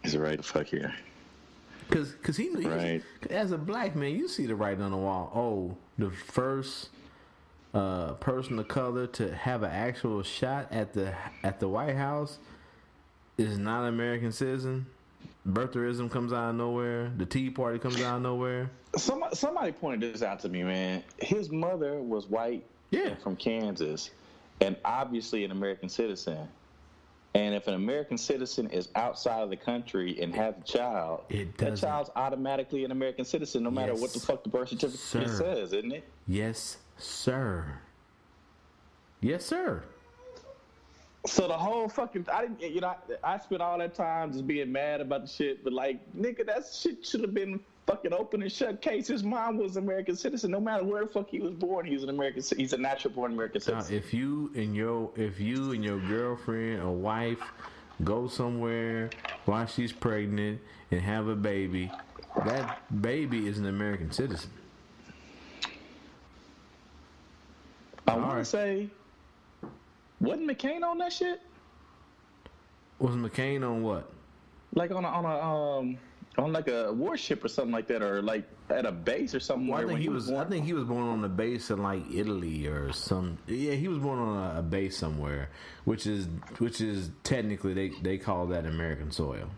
It's right the fuck here. Cause he as a black man, you see the writing on the wall. Oh, the first person of color to have an actual shot at the White House is not an American citizen. Birtherism comes out of nowhere. The Tea Party comes out of nowhere. Somebody pointed this out to me, man. His mother was white, yeah, from Kansas, and obviously an American citizen. And if an American citizen is outside of the country and has a child, that child's automatically an American citizen, no matter what the fuck the birth certificate says, isn't it? Yes, sir. Yes, sir. So the whole fucking, I spent all that time just being mad about the shit, but like, nigga, that shit should have been fucking open and shut case. His mom was an American citizen. No matter where the fuck he was born, he's a natural born American citizen. Now, if you and your girlfriend or wife go somewhere while she's pregnant and have a baby, that baby is an American citizen. I want to say, wasn't McCain on that shit? Was McCain on what? Like on like a warship or something like that, or like at a base or something. Well, I think he was born on a base in like Italy or some. Yeah, he was born on a base somewhere, which is technically they call that American soil.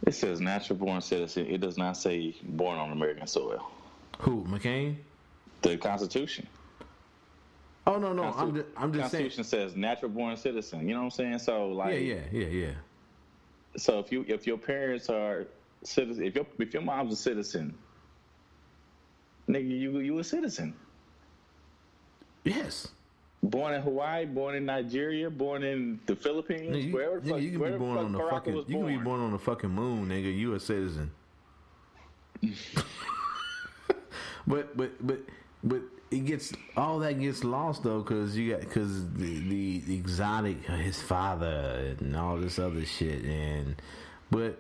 It says natural born citizen. It does not say born on American soil. Who, McCain? The Constitution. Oh no, I'm just saying. Constitution says natural born citizen. You know what I'm saying? So like, yeah. So if your parents are citizens, if your mom's a citizen, nigga, you a citizen. Yes. Born in Hawaii, born in Nigeria, born in the Philippines, wherever the fuck, you can be born on the fucking. You can be born on the fucking moon, nigga. You a citizen. But it gets all that gets lost though, because the exotic, his father and all this other shit, but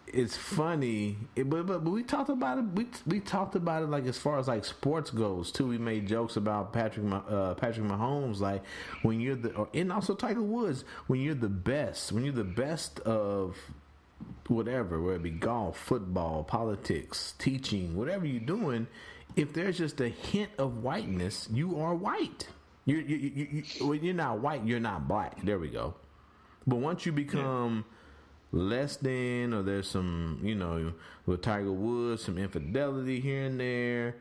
it's funny. But we talked about it. We talked about it like as far as like sports goes too. We made jokes about Patrick Mahomes, like when you're and also Tiger Woods, when you're the best of whatever, whether it be golf, football, politics, teaching, whatever you're doing. If there's just a hint of whiteness, you are white. When you're not white, you're not black. There we go. But once you become less than, or there's some, with Tiger Woods, some infidelity here and there,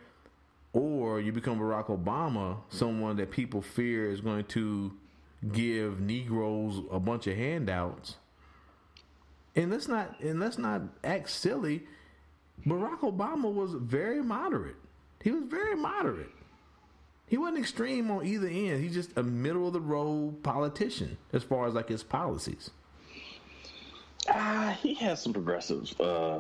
or you become Barack Obama, someone that people fear is going to give Negroes a bunch of handouts. And let's not act silly. Barack Obama was very moderate. He was very moderate. He wasn't extreme on either end. He's just a middle of the road politician as far as like his policies. He has some progressive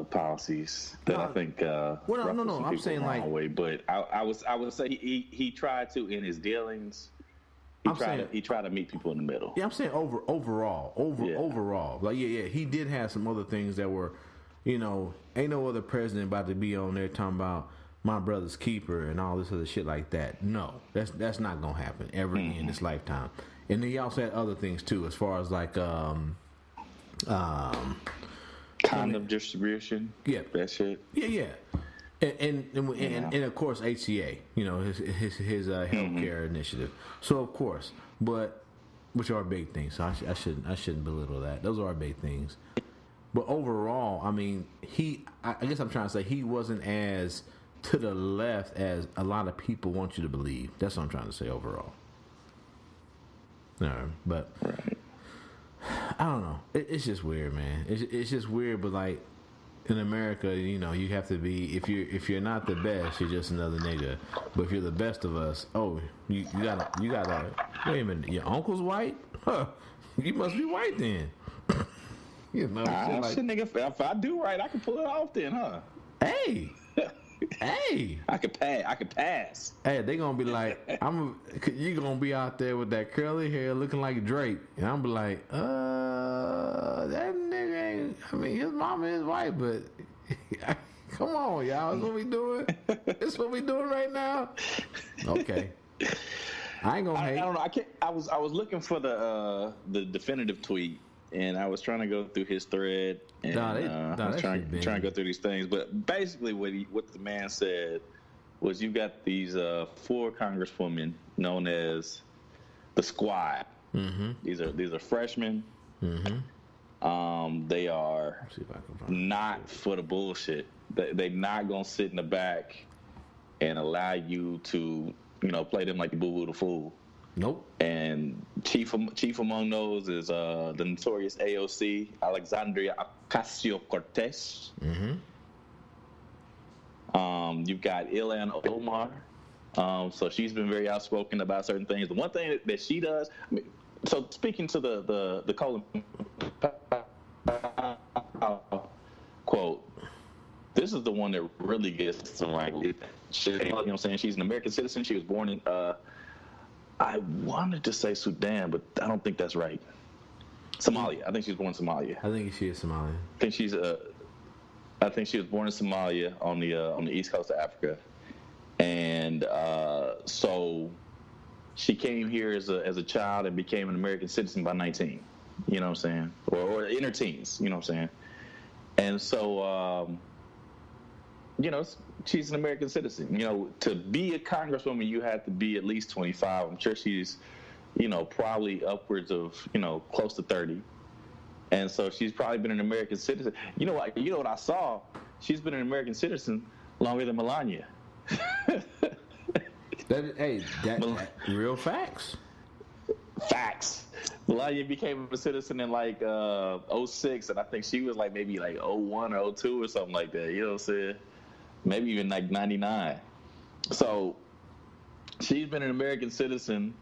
policies that I think. No. I'm saying like, way, but I would say he tried to in his dealings. He tried to meet people in the middle. Yeah, I'm saying overall. Like he did have some other things that were, ain't no other president about to be on there talking about my brother's keeper and all this other shit like that. No, that's not gonna happen ever in this lifetime. And then he also had other things too, as far as like condom distribution. Yeah, that shit. Yeah. And of course HCA, his healthcare initiative. So of course, but which are big things. So I shouldn't belittle that. Those are big things. But overall, I mean, I guess I'm trying to say he wasn't as to the left as a lot of people want you to believe. That's what I'm trying to say overall. No, but I don't know. It's just weird, man. It's just weird, but like in America, you have to be, if you're not the best, you're just another nigga. But if you're the best of us, you gotta wait a minute, your uncle's white? Huh. You must be white then. Shit, nigga, if I do right, I can pull it off then, huh? Hey. I could pass. Hey, they gonna be like, you gonna be out there with that curly hair looking like Drake, and I'm be like, that nigga ain't. I mean, his mama is white, but come on, y'all, that's what we doing. It's what we doing right now. Okay, I ain't gonna hate. I don't know. I was looking for the definitive tweet. And I was trying to go through his thread, and I was trying to go through these things. But basically, what the man said was, you got these 4 congresswomen known as the Squad. Mm-hmm. These are freshmen. Mm-hmm. They are not for the bullshit. They not gonna sit in the back and allow you to, play them like the boo-boo the fool. Nope. And chief among those is the notorious AOC, Alexandria Ocasio-Cortez. You've got Ilhan Omar. So she's been very outspoken about certain things. The one thing that she does, so speaking to the Colin quote, this is the one that really gets to like, you know what I'm saying? She's an American citizen. She was born in, I wanted to say Sudan, but I don't think that's right. Somalia. I think she was born in Somalia. I think she is Somalian. I think she was born in Somalia on the east coast of Africa, and so she came here as a child and became an American citizen by 19. You know what I'm saying? Or in her teens. You know what I'm saying? And so, she's an American citizen. To be a congresswoman, you have to be at least 25. I'm sure she's, probably upwards of, close to 30. And so she's probably been an American citizen. You know what I saw? She's been an American citizen longer than Melania. That real facts. Facts. Melania became a citizen in like 06, and I think she was like maybe like 01 or 02 or something like that. You know what I'm saying? Maybe even like 99. So she's been an American citizen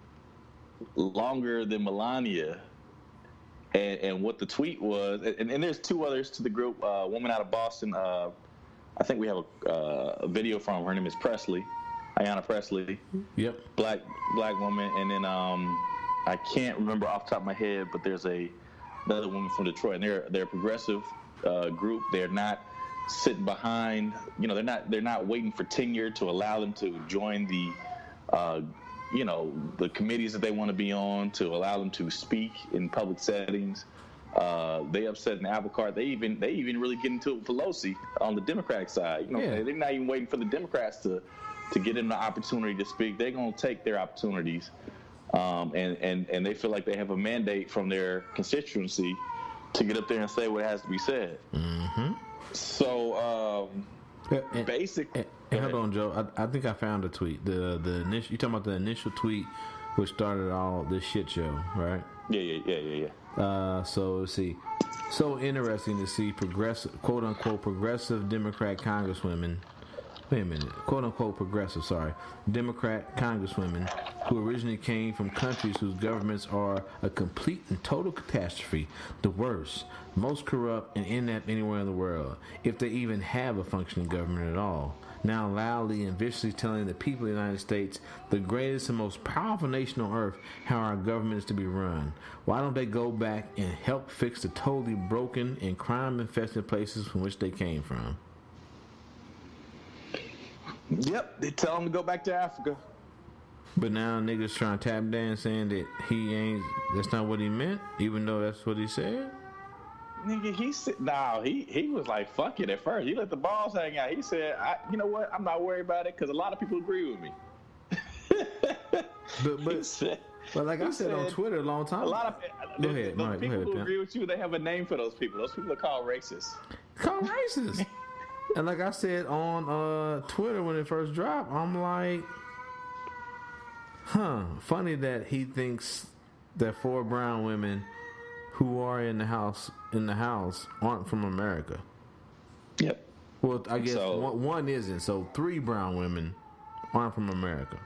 longer than Melania. And what the tweet was, and there's two others to the group. A woman out of Boston. I think we have a video from her. Name is Presley, Ayanna Presley. Yep. Black woman. And then I can't remember off the top of my head, but there's another woman from Detroit, and they're a progressive group. They're not sitting behind. They're not waiting for tenure to allow them to join the committees that they want to be on, to allow them to speak in public settings. They upset an apple cart. They even really get into it with Pelosi on the Democratic side. They're not even waiting for the Democrats to get them the opportunity to speak. They're going to take their opportunities, and they feel like they have a mandate from their constituency to get up there and say what has to be said. Mm-hmm. So basic. And hold on, Joe. I think I found a tweet. The initial, you talking about the initial tweet, which started all this shit show, right? Yeah. So let's see. So interesting to see progressive, quote unquote, progressive Democrat congresswomen. Wait a minute, quote unquote progressive. Sorry, Democrat congresswomen who originally came from countries whose governments are a complete and total catastrophe, the worst, most corrupt and inept anywhere in the world, if they even have a functioning government at all. Now loudly and viciously telling the people of the United States, the greatest and most powerful nation on earth, how our government is to be run. Why don't they go back and help fix the totally broken and crime-infested places from which they came from? Yep, they tell him to go back to Africa. But now niggas trying to tap dance saying that that's not what he meant, even though that's what he said? Nigga, he was like, fuck it at first. He let the balls hang out. He said, you know what, I'm not worried about it because a lot of people agree with me. But like I said on Twitter a long time ago. A lot of people who agree with you, they have a name for those people. Those people are called racists. Called racist. And like I said on Twitter when it first dropped, I'm like, funny that he thinks that 4 brown women who are in the house aren't from America. Yep. Well, I guess one isn't. So 3 brown women aren't from America,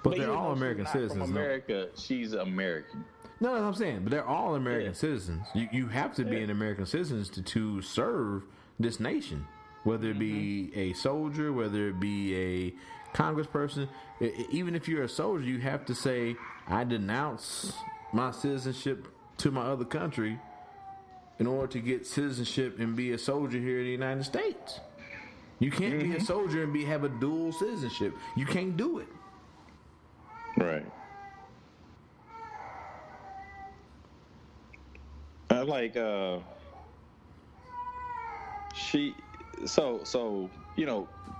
but they're all American citizens. From America, she's American. No, that's what I'm saying. But they're all American citizens. You have to be an American citizen to serve this nation. Whether it be a soldier, whether it be a congressperson, even if you're a soldier, you have to say, I denounce my citizenship to my other country in order to get citizenship and be a soldier here in the United States. You can't be a soldier and have a dual citizenship. You can't do it. Right.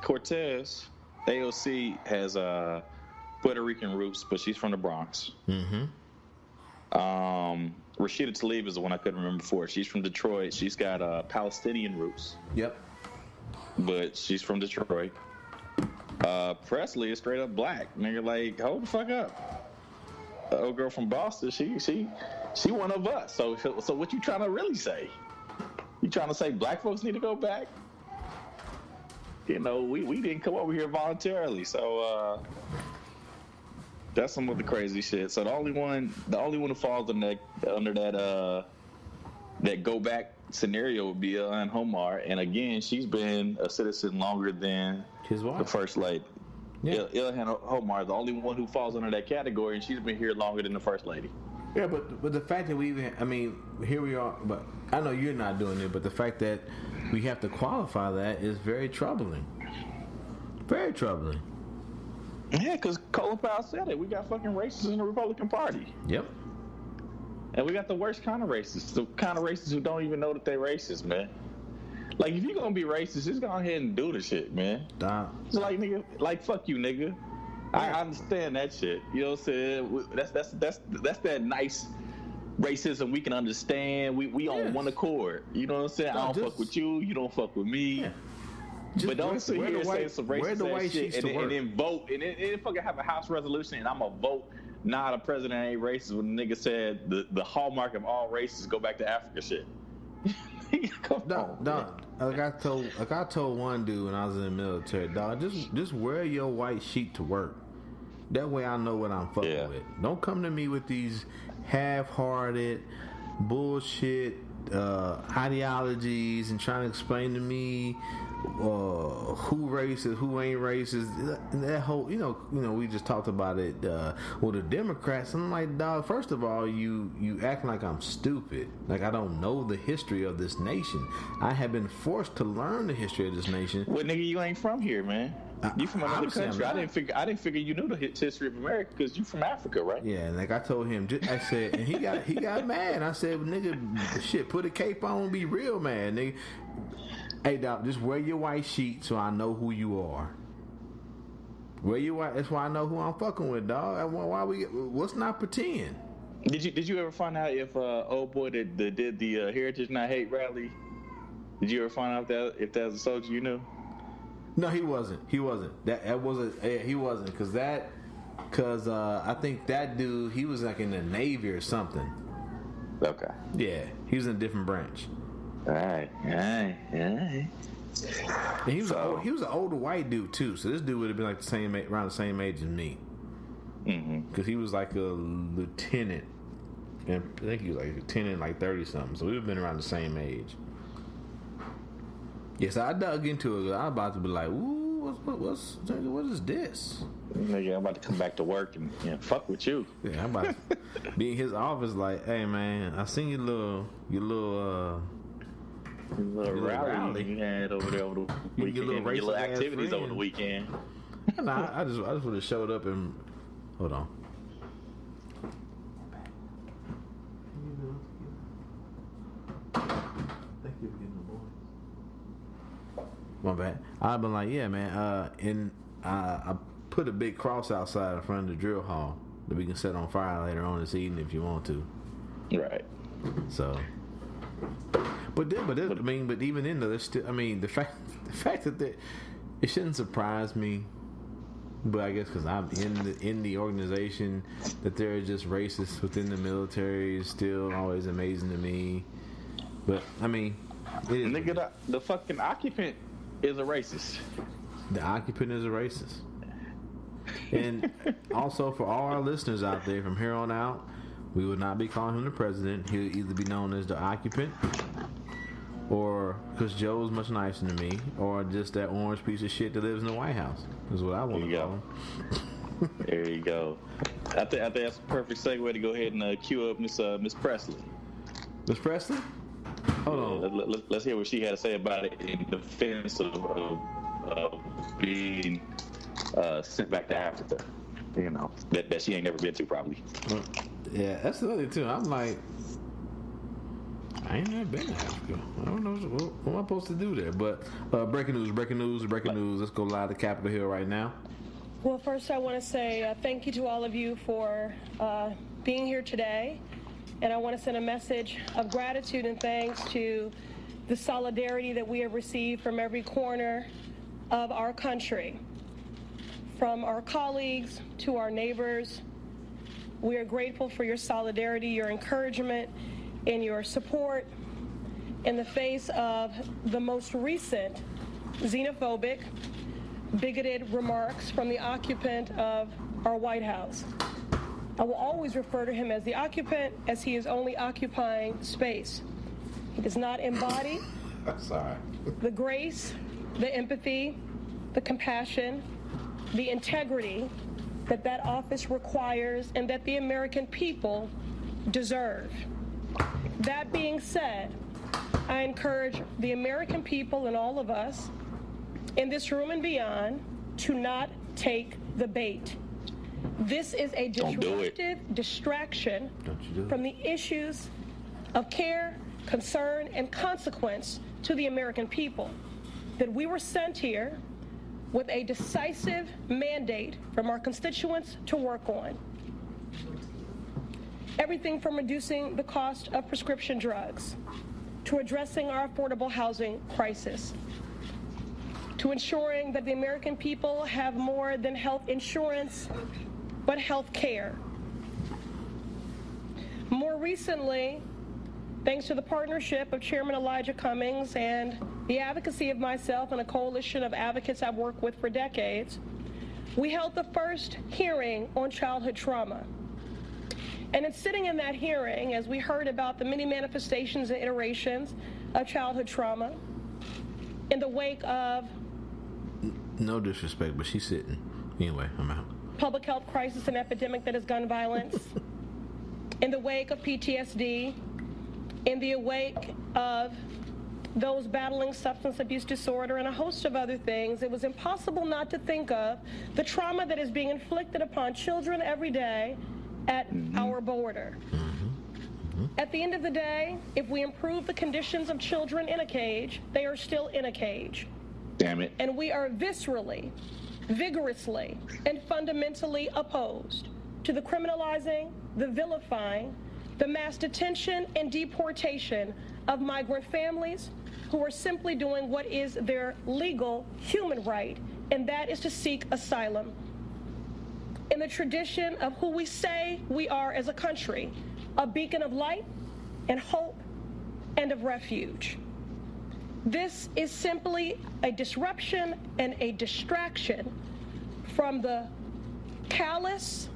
Cortez, AOC has Puerto Rican roots, but she's from the Bronx. Mm-hmm. Rashida Tlaib is the one I couldn't remember before. She's from Detroit. She's got Palestinian roots. Yep. But she's from Detroit. Presley is straight up black. Nigga, like, hold the fuck up. The old girl from Boston, she one of us. So what you trying to really say? You trying to say black folks need to go back? You know, we didn't come over here voluntarily, so that's some of the crazy shit. So the only one who falls under that go back scenario would be Ilhan Omar, and again, she's been a citizen longer than his wife, the first lady. Yeah. Ilhan Omar is the only one who falls under that category, and she's been here longer than the first lady. Yeah, but the fact that here we are, but I know you're not doing it, but the fact that we have to qualify that is very troubling. Very troubling. Yeah, because Colin Powell said it. We got fucking racists in the Republican Party. Yep. And we got the worst kind of racists. The kind of racists who don't even know that they're racist, man. Like, if you're going to be racist, just go ahead and do the shit, man. It's like, nigga, like, fuck you, nigga. I understand that shit. You know what I'm saying? That's that nice racism we can understand. We on one accord. You know what I'm saying? I don't fuck with you. You don't fuck with me. Yeah. But don't sit here and say some racist shit and then vote and then fucking have a House resolution and I'm gonna vote. Nah, the president ain't racist. When the nigga said the hallmark of all races go back to Africa shit. Like I told one dude when I was in the military, dog, just wear your white sheet to work. That way I know what I'm fucking with. Don't come to me with these half-hearted bullshit ideologies and trying to explain to me who racist, who ain't racist. That whole, we just talked about it with the Democrats. I'm like, dog, first of all, you acting like I'm stupid. Like I don't know the history of this nation. I have been forced to learn the history of this nation. Well, nigga, you ain't from here, man. You from another country. I didn't figure you knew the history of America because you from Africa, right? Yeah, like I told him, I said, and he got mad. I said, nigga, shit, put a cape on and be real mad, nigga. Hey, dog, just wear your white sheet so I know who you are. Wear your white. That's why I know who I'm fucking with, dog. Let's not pretend. Did you ever find out if old boy that did the Heritage Not Hate rally? Did you ever find out if that was a soldier you knew? No, he wasn't. He wasn't. He wasn't because I think that dude, he was like in the Navy or something. Okay. Yeah, he was in a different branch. All right. And he was an older white dude too. So this dude would have been like around the same age as me. Because he was like a lieutenant, and I think he was like a lieutenant, like 30 something. So we've been around the same age. Yes, I dug into it. I was about to be like, "Ooh, what is this?" Nigga, I'm about to come back to work and fuck with you. Yeah, I'm about to be in his office. Like, hey man, I seen your little rally you had over there over the weekend. Your little activities over the weekend. Nah, I just would have showed up and hold on. Thank you for getting the boys. My bad. I've been like, yeah, man. I put a big cross outside in front of the drill hall that we can set on fire later on this evening if you want to. Right. So, but even then, though, there's still. I mean, the fact that it shouldn't surprise me. But I guess because I'm in the organization, that there are just racists within the military is still always amazing to me. But I mean, it is. Nigga, the fucking occupant is a racist. The occupant is a racist. And also for all our listeners out there, from here on out, we will not be calling him the president. He'll either be known as the occupant, or because Joe's much nicer than me, or just that orange piece of shit that lives in the White House. Is what I want to call him. There you go. I think that's a perfect segue to go ahead and cue up Miss Presley. Miss Presley? Hold on. Let's hear what she had to say about it in defense of being sent back to Africa. You know, that she ain't never been to, probably. Yeah, that's the other thing, too. I'm like, I ain't never been to Africa. I don't know what am I supposed to do there. But breaking news. Let's go live to Capitol Hill right now. Well, first I want to say thank you to all of you for being here today. And I want to send a message of gratitude and thanks to the solidarity that we have received from every corner of our country. from our colleagues to our neighbors. We are grateful for your solidarity, your encouragement, and your support in the face of the most recent xenophobic, bigoted remarks from the occupant of our White House. I will always refer to him as the occupant, as he is only occupying space. He does not embody the grace, the empathy, the compassion, the integrity that office requires and that the American people deserve. That being said, I encourage the American people and all of us in this room and beyond to not take the bait. This is a disruptive distraction from the issues of care, concern, and consequence to the American people. That we were sent here with a decisive mandate from our constituents to work on. Everything from reducing the cost of prescription drugs, to addressing our affordable housing crisis, to ensuring that the American people have more than health insurance, but health care. More recently, thanks to the partnership of Chairman Elijah Cummings and the advocacy of myself and a coalition of advocates I've worked with for decades, we held the first hearing on childhood trauma. And in sitting in that hearing, as we heard about the many manifestations and iterations of childhood trauma, in the wake of... No disrespect, but she's sitting. Anyway, I'm out. Public health crisis and epidemic that is gun violence, in the wake of PTSD, in the wake of those battling substance abuse disorder and a host of other things, it was impossible not to think of the trauma that is being inflicted upon children every day at our border. At the end of the day, if we improve the conditions of children in a cage, they are still in a cage. Damn it. And we are viscerally, vigorously, and fundamentally opposed to the criminalizing, the vilifying, the mass detention and deportation of migrant families who are simply doing what is their legal human right, and that is to seek asylum. In the tradition of who we say we are as a country, a beacon of light and hope and of refuge. This is simply a disruption and a distraction from the callous,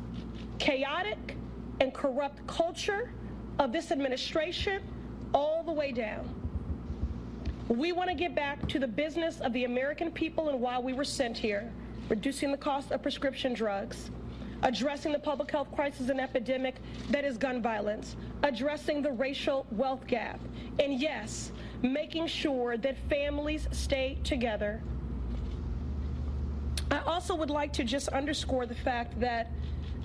chaotic, and corrupt culture of this administration all the way down. We want to get back to the business of the American people and why we were sent here, reducing the cost of prescription drugs, addressing the public health crisis and epidemic that is gun violence, addressing the racial wealth gap, and yes, making sure that families stay together. I also would like to just underscore the fact that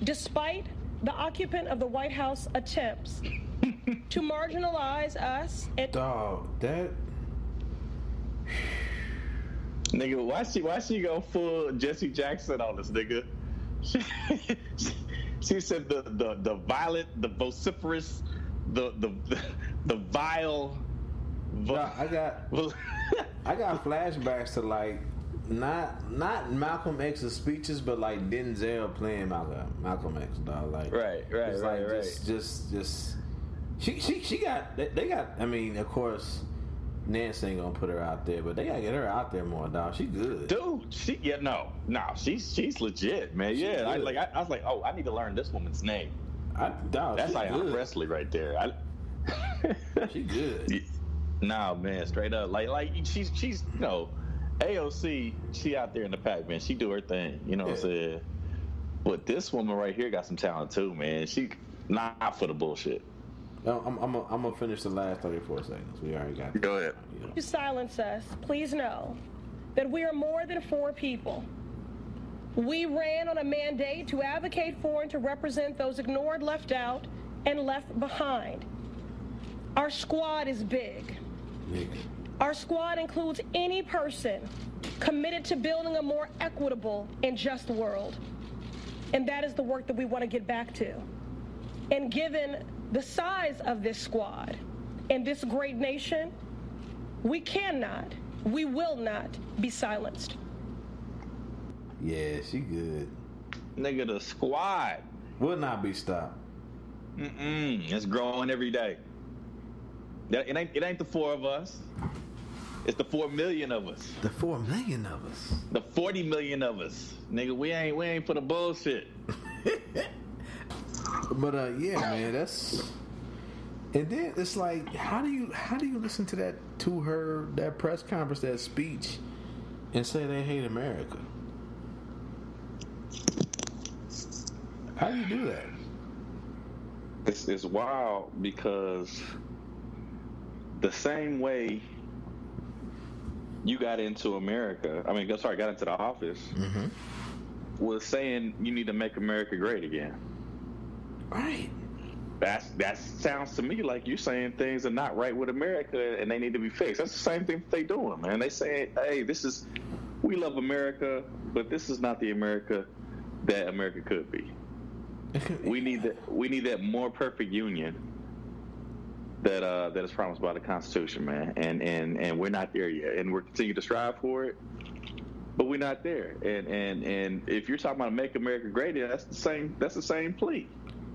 despite the occupant of the White House attempts to marginalize us and Nigga, why she go full Jesse Jackson on this nigga? She said the violent, the vociferous, the vile. I got flashbacks to like not Malcolm X's speeches, but like Denzel playing Malcolm X, dog. Like right. Just she got they got. I mean, of course, Nancy ain't gonna put her out there, but they gotta get her out there more, dog. She good, dude. She's legit, man. She I was like, oh, I need to learn this woman's name. That's like Presley right there. She good. Nah, man, straight up. Like she's AOC, she out there in the pack, man. She do her thing, you know what I'm saying? But this woman right here got some talent too, man. She not for the bullshit. No, I'm gonna finish the last 34 seconds. We already got. Go ahead. To silence us, please know that we are more than 4 people. We ran on a mandate to advocate for and to represent those ignored, left out, and left behind. Our squad is big. Our squad includes any person committed to building a more equitable and just world. And that is the work that we want to get back to. And given the size of this squad and this great nation, we will not be silenced. Yeah, she good. Nigga, the squad will not be stopped. It's growing every day. It ain't the 4 of us. It's the 4 million of us. The 4 million of us. The 40 million of us. Nigga, we ain't for the bullshit. But yeah, man, that's. And then it's like, how do you listen to that press conference, that speech, and say they hate America? How do you do that? It's wild because the same way you got into America, got into the office, was saying you need to make America great again. Right. That sounds to me like you're saying things are not right with America and they need to be fixed. That's the same thing they doing, man. They saying, hey, we love America, but this is not the America that America could be. We need that more perfect union that is promised by the Constitution, man. And we're not there yet. And we're continuing to strive for it, but we're not there. And if you're talking about make America great, that's the same plea.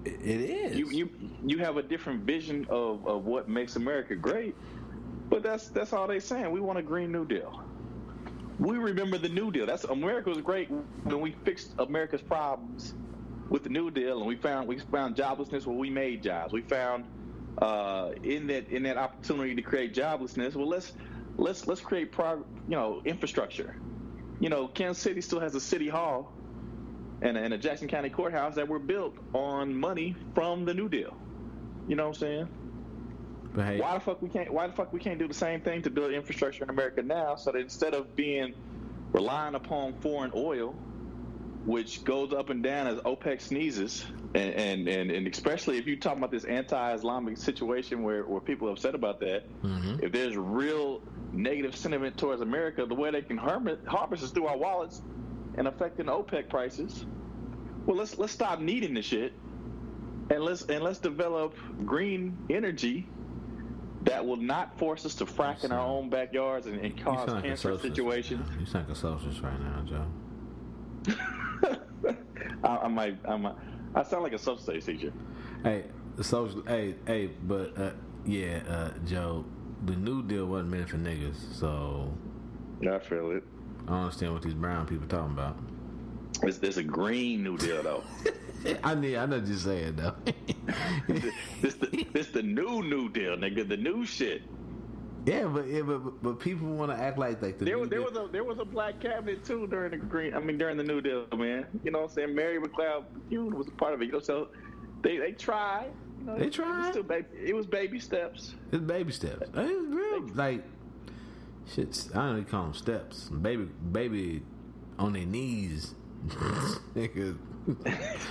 It is. You have a different vision of what makes America great, but that's all they saying. We want a Green New Deal. We remember the New Deal. America was great when we fixed America's problems with the New Deal, and we found joblessness where we made jobs. We found in that opportunity to create joblessness. Well, let's create infrastructure. Kansas City still has a city hall and a Jackson County courthouse that were built on money from the New Deal. You know what I'm saying? But hey, why the fuck we can't do the same thing to build infrastructure in America now, so that instead of relying upon foreign oil, which goes up and down as OPEC sneezes, and especially if you talk about this anti-Islamic situation where people are upset about that, if there's real negative sentiment towards America, the way they can harvest is through our wallets and affecting OPEC prices. Well, let's stop needing the shit, and let's develop green energy that will not force us to frack in our own backyards and cause cancer situations. You sound like a socialist right now, Joe. I sound like a social studies teacher. Hey, Joe, the New Deal wasn't meant for niggas, so yeah, I feel it. I don't understand what these brown people talking about. It's a Green New Deal, though. I know what you're saying, though. This the New Deal, nigga. The new shit. Yeah, but people want to act like there was a black cabinet too during the New Deal, man. You know what I'm saying? Mary McLeod Bethune was a part of it. So they tried. They tried. It was baby steps. It's baby steps. It was real like shit. I don't even call them steps. Baby on their knees. Nigga,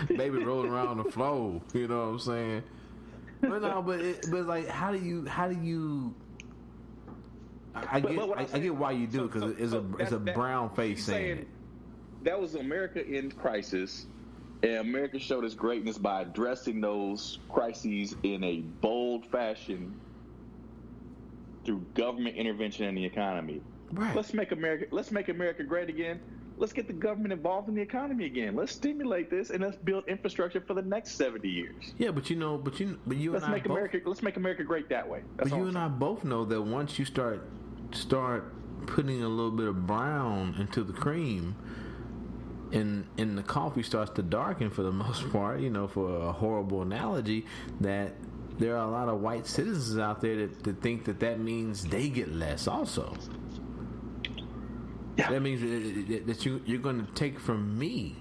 baby rolling around on the floor. You know what I'm saying? But no, but like, how do you? I get why you do it, because it's a brown face saying it. That was America in crisis, and America showed its greatness by addressing those crises in a bold fashion through government intervention in the economy. Right. Let's make America great again. Let's get the government involved in the economy again. Let's stimulate this, and let's build infrastructure for the next 70 years. Yeah, but you let's make America great that way. But you and I both know that once you start putting a little bit of brown into the cream, and the coffee starts to darken for the most part, for a horrible analogy, that there are a lot of white citizens out there that think that means they get less also. Yeah. That means that you're going to take from me.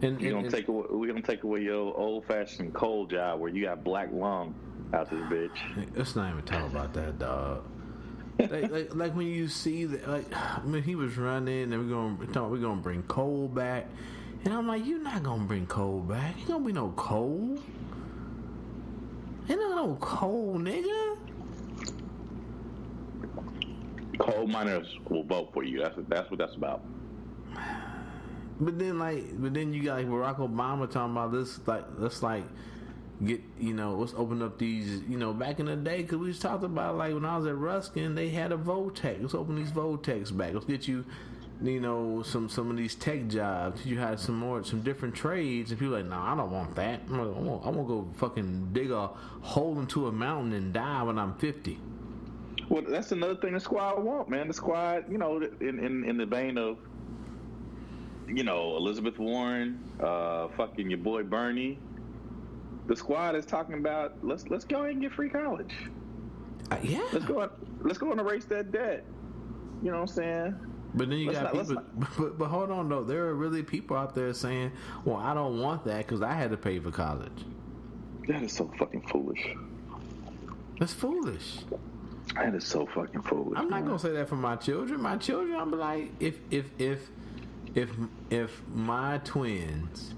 We're gonna take away your old-fashioned coal job where you got black lung out this bitch. Let's not even talk about that, dog. like when you see that, he was running and we're gonna bring coal back, and I'm like, you're not gonna bring coal back. Ain't gonna be no coal. Ain't no coal, nigga. Coal miners will vote for you. That's what that's about. But then you got Barack Obama talking about this, let's open up these, back in the day, because we just talked about, like, when I was at Ruskin, they had a Voltec. Let's open these Voltecs back. Let's get you, some of these tech jobs. You had some different trades, and people are like, no, I don't want that. I'm gonna go fucking dig a hole into a mountain and die when I'm 50. Well, that's another thing the squad want, man. The squad, in the vein of, Elizabeth Warren, fucking your boy Bernie. The squad is talking about let's go ahead and get free college. Yeah. Let's go and erase that debt. You know what I'm saying? But then you got people. But hold on though, there are really people out there saying, "Well, I don't want that because I had to pay for college." That is so fucking foolish. That's foolish. That is so fucking foolish. I'm not gonna say that for my children. My children, I'm like, if my twins,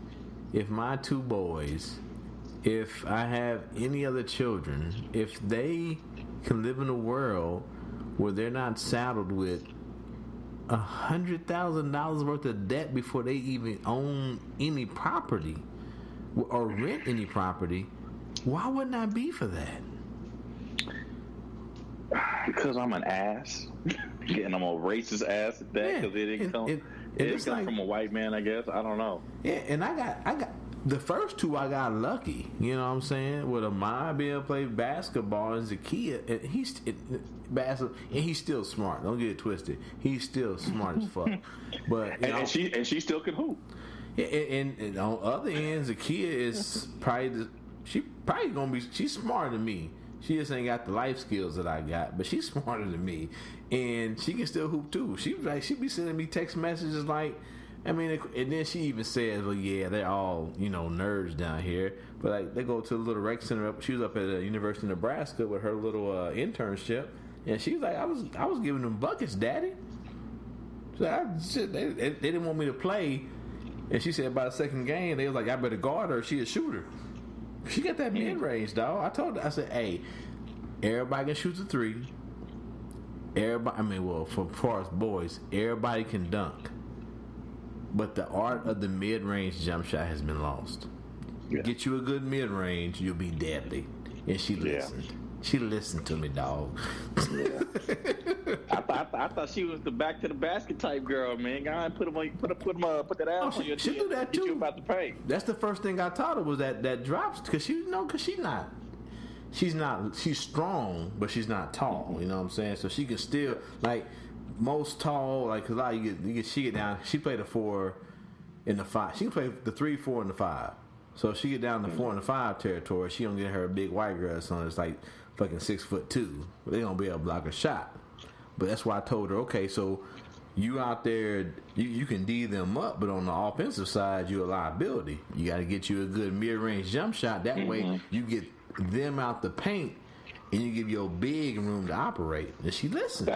if my two boys, if I have any other children, if they can live in a world where they're not saddled with $100,000 worth of debt before they even own any property or rent any property, why wouldn't I be for that? Because I'm an ass. And I'm a racist ass at that, because it didn't come from a white man, I guess. I don't know. Yeah, and I got the first two I got lucky. You know what I'm saying? With Amaya being able to play basketball and Zakiya, and he's still smart. Don't get it twisted. He's still smart as fuck. But and she still can hoop. And on the other end, Zakiya is she's smarter than me. She just ain't got the life skills that I got, but she's smarter than me, and she can still hoop too. She be sending me text messages like, and then she even says, "Well, yeah, they're all nerds down here," but like they go to the little rec center. She was up at the University of Nebraska with her little internship, and she was like, "I was giving them buckets, Daddy." So they didn't want me to play, and she said by the second game they was like, "I better guard her. She a shooter." She got that mid-range, dog. I told her, I said, hey, everybody can shoot the three. Everybody, for far as boys, everybody can dunk. But the art of the mid-range jump shot has been lost. You get you a good mid-range, you'll be deadly. And she listened. She listened to me, dog. Yeah. I thought she was the back to the basket type girl, man. Go ahead, put that ass on your she do that too. You about to pay. That's the first thing I taught her was that drops, because she's strong, but she's not tall. You know what I'm saying? So she can still, like most tall, like cause a lot she get down. She played the 4 in the 5. She can play the 3, 4, and the 5. So if she get down to 4 and the 5 territory, she don't get her a big white girl son that's like fucking 6'2". They gonna be able to block a shot. But that's why I told her, okay, so you out there, you can D them up, but on the offensive side, you're a liability. You got to get you a good mid-range jump shot. That way, you get them out the paint, and you give your big room to operate. And she listened.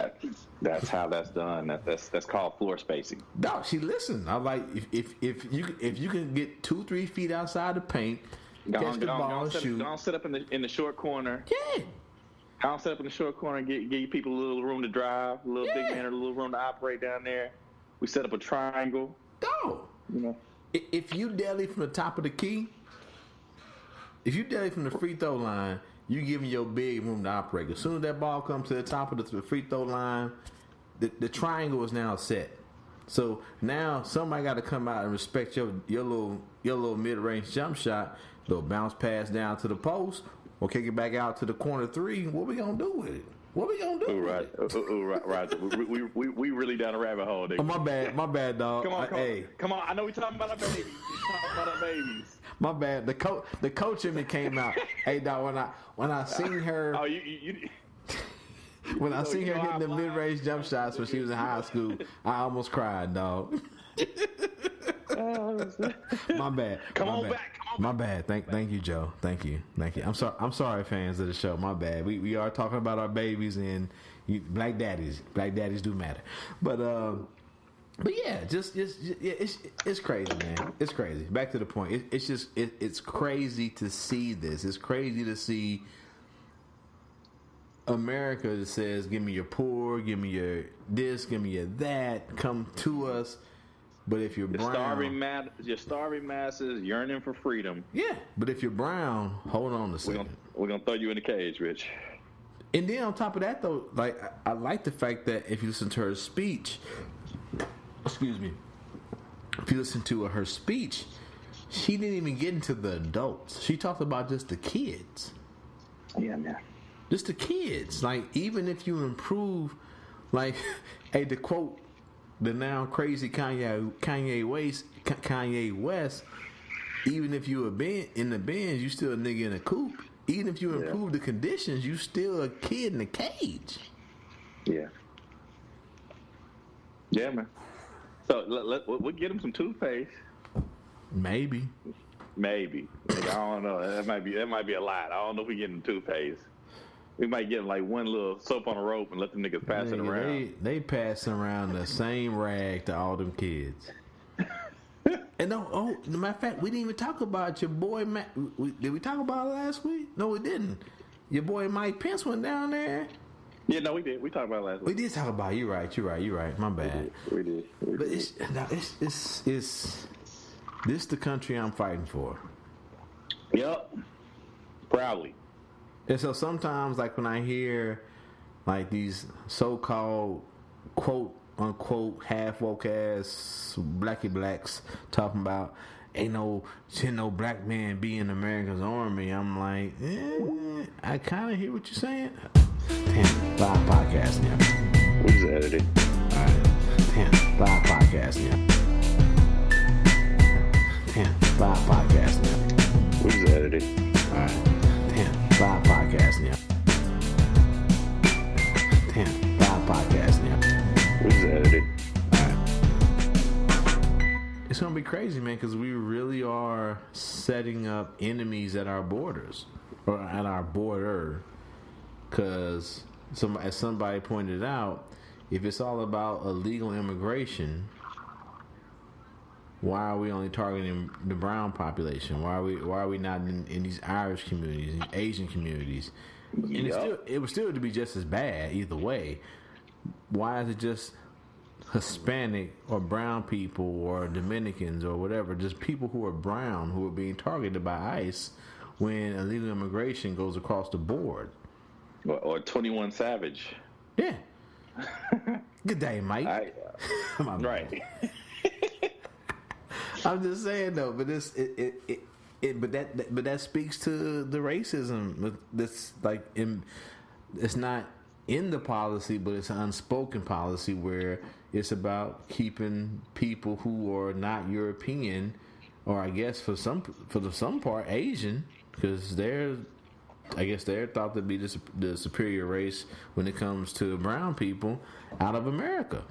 That's how that's done. That's called floor spacing. No, she listened. I'm like, if you can get 2-3 feet outside the paint, catch the ball and shoot. Don't sit up in the short corner. Yeah. I'll set up in the short corner and give you people a little room to drive, a little big man, a little room to operate down there. We set up a triangle. No. If you deli from the top of the key, if you deli from the free throw line, you giving your big room to operate. As soon as that ball comes to the top of the free throw line, the triangle is now set. So now somebody got to come out and respect your little mid-range jump shot, little bounce pass down to the post, or kick it back out to the corner 3. What we gonna do with it? What we gonna do? Rodger. We really down a rabbit hole. Oh, my bad, dog. Come on. I know we talking about our babies. My bad. The coach in me came out. Hey, dog. When I seen her. Oh, you when I seen her hitting the mid-range jump shots when she was in high school, I almost cried, dog. My bad. Come on back. My bad. Thank you, Joe. Thank you. I'm sorry, fans of the show. My bad. We are talking about our babies and black daddies. Black daddies do matter. But yeah, it's crazy, man. It's crazy. Back to the point. It's crazy to see this. It's crazy to see America that says, "Give me your poor, give me your this, give me your that, come to us." But if you're brown, your starving masses yearning for freedom. Yeah, but if you're brown, hold on a second. We're gonna throw you in the cage, Rich. And then on top of that, though, like I like the fact that if you listen to her speech, excuse me, if you listen to her speech, she didn't even get into the adults. She talked about just the kids. Yeah, man. Just the kids. Like, even if you improve, like, hey, to quote the now crazy Kanye West, even if you in the bins, you still a nigga in a coop. Even if you improve the conditions, you still a kid in a cage. Yeah. Yeah, man. So we'll get him some toothpaste. Maybe. Like, I don't know. That might be a lot. I don't know if we get him toothpaste. We might get like one little soap on a rope and let them niggas pass it around. They passing around the same rag to all them kids. And matter of fact, we didn't even talk about your boy Matt. Did we talk about it last week? No, we didn't. Your boy Mike Pence went down there. Yeah, no, we did. We talked about it last week. We did talk about it. You're right. My bad. We did. But it's this the country I'm fighting for. Yup. Proudly. And so sometimes, like, when I hear, like, these so-called quote-unquote half-woke-ass blacky blacks talking about ain't no black man be in America's army, I'm like, I kind of hear what you're saying. Damn, live podcast now. We just edited. All right. Damn, live podcast now. Damn, live podcast now. We just edited. All right. Damn, live podcast now. Damn, live podcast now. We just edited. It's gonna be crazy, man, because we really are setting up enemies at our borders, or at our border. Because as somebody pointed out, if it's all about illegal immigration, why are we only targeting the brown population? Why are we not in these Irish communities, these Asian communities? And it would still to be just as bad either way. Why is it just Hispanic or brown people or Dominicans or whatever, just people who are brown who are being targeted by ICE when illegal immigration goes across the board? Or 21 Savage. Yeah. Good day, Mike. Right. I'm just saying though, but that speaks to the racism. That's like it's not in the policy, but it's an unspoken policy where it's about keeping people who are not European, or I guess for some part Asian, because they're thought to be the superior race when it comes to brown people, out of America.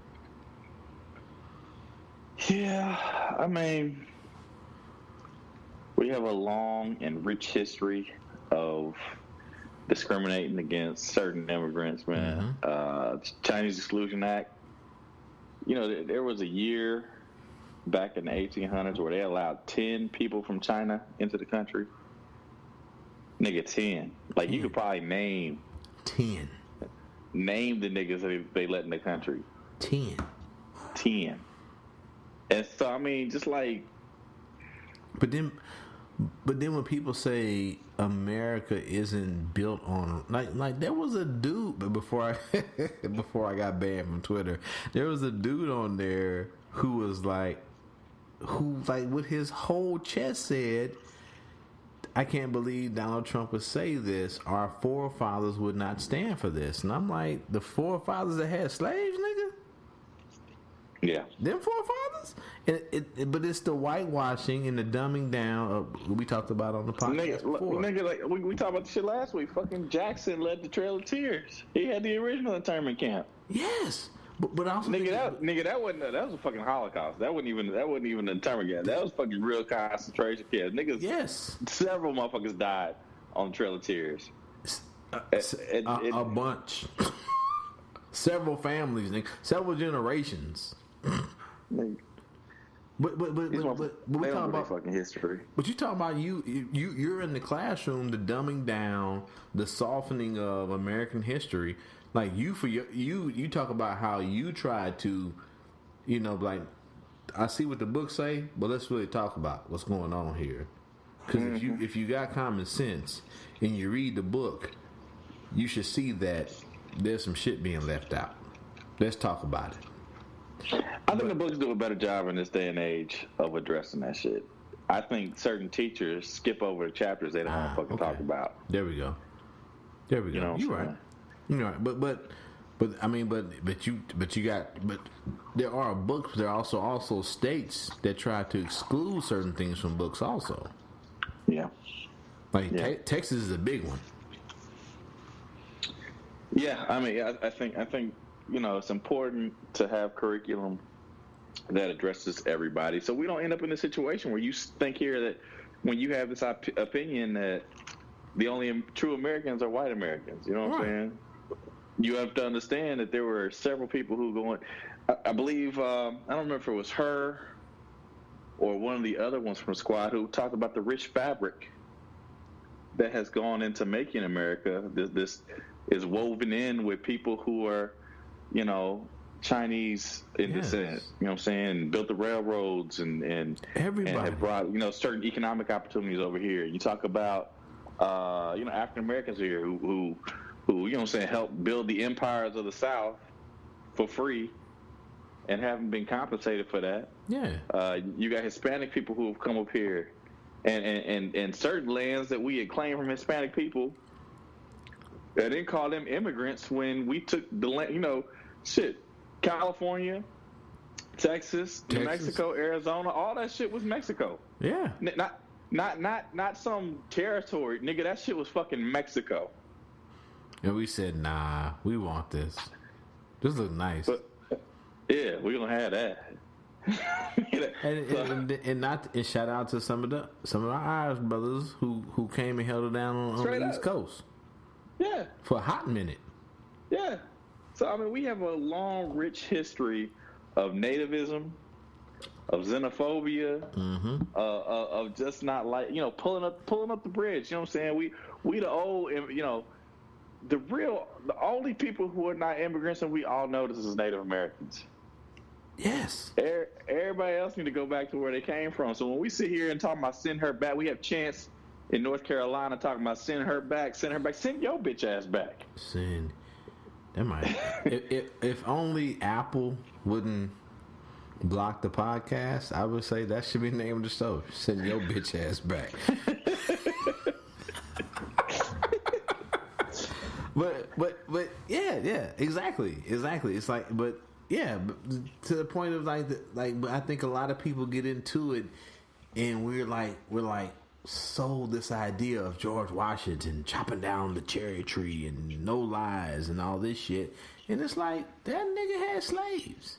Yeah, I mean, we have a long and rich history of discriminating against certain immigrants, man. Chinese Exclusion Act. You know, there was a year back in the 1800s where they allowed 10 people from China into the country. Nigga, 10. Like, you could probably name 10. Name the niggas that they let in the country. 10. And so, I mean, just like... But then when people say America isn't built on... Like there was a dude, but before I got banned from Twitter, there was a dude on there who with his whole chest said, I can't believe Donald Trump would say this. Our forefathers would not stand for this. And I'm like, the forefathers that had slaves, nigga? Yeah. Them forefathers? But it's the whitewashing and the dumbing down of, we talked about on the podcast before. Nigga, like, we talked about the shit last week. Fucking Jackson led the Trail of Tears. He had the original internment camp. Yes. But also that was a fucking Holocaust. That wasn't even an internment camp. That was fucking real concentration camp. Niggas. Yes. Several motherfuckers died on the Trail of Tears. A bunch. Several families, nigga. Several generations. But we talk about fucking history. But you talk about you're in the classroom, the dumbing down, the softening of American history. Like you talk about how you try to, like I see what the books say, but let's really talk about what's going on here. Because if you got common sense and you read the book, you should see that there's some shit being left out. Let's talk about it. I think the books do a better job in this day and age of addressing that shit. I think certain teachers skip over the chapters they don't want to fucking talk about. There we go. You're right. You're right. But there are books. There are also states that try to exclude certain things from books. Also, yeah. Texas is a big one. Yeah, I mean, I think it's important to have curriculum that addresses everybody, so we don't end up in a situation where you think here that when you have this opinion that the only true Americans are white Americans. You know what I'm saying? You have to understand that there were several people who going. I believe I don't remember if it was her or one of the other ones from Squad who talked about the rich fabric that has gone into making America. This is woven in with people who are, Chinese in descent. You know what I'm saying? Built the railroads and everybody and have brought certain economic opportunities over here. You talk about African Americans here who helped build the empires of the South for free and haven't been compensated for that. Yeah. You got Hispanic people who have come up here and certain lands that we had claimed from Hispanic people. They didn't call them immigrants when we took the land, California, Texas, New Mexico, Arizona, all that shit was Mexico. Yeah. Not some territory. Nigga, that shit was fucking Mexico. And we said, nah, we want this. This looks nice. But, yeah, we're gonna have that. and shout out to some of our Irish brothers who came and held it down on the East Coast. Yeah. For a hot minute. Yeah. So I mean, we have a long, rich history of nativism, of xenophobia, of just not pulling up the bridge. You know what I'm saying? We the old, the only people who are not immigrants and we all know this is Native Americans. Yes. Everybody else need to go back to where they came from. So when we sit here and talk about send her back, we have Chance in North Carolina talking about send her back. Send your bitch ass back. That might. if only Apple wouldn't block the podcast, I would say that should be the name of the show. Send your bitch ass back. but yeah, exactly. It's like, but yeah, to the point of but I think a lot of people get into it, and we're like sold this idea of George Washington chopping down the cherry tree and no lies and all this shit, and it's like that nigga had slaves.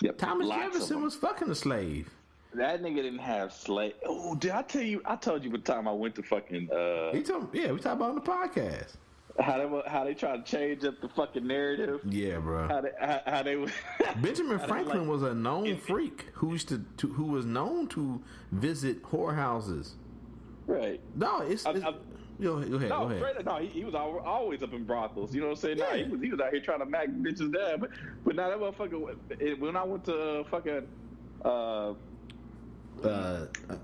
Yep. Thomas Jefferson was fucking a slave. That nigga didn't have slaves. Oh, did I tell you? I told you the time I went to fucking. We talked about it on the podcast. How they try to change up the fucking narrative? Yeah, bro. How they Benjamin Franklin was a known freak who was known to visit whorehouses. Right. No, go ahead. No, he was always up in brothels. You know what I'm saying? Yeah. No, he was out here trying to mag bitches down. But now that motherfucker. When I went to fucking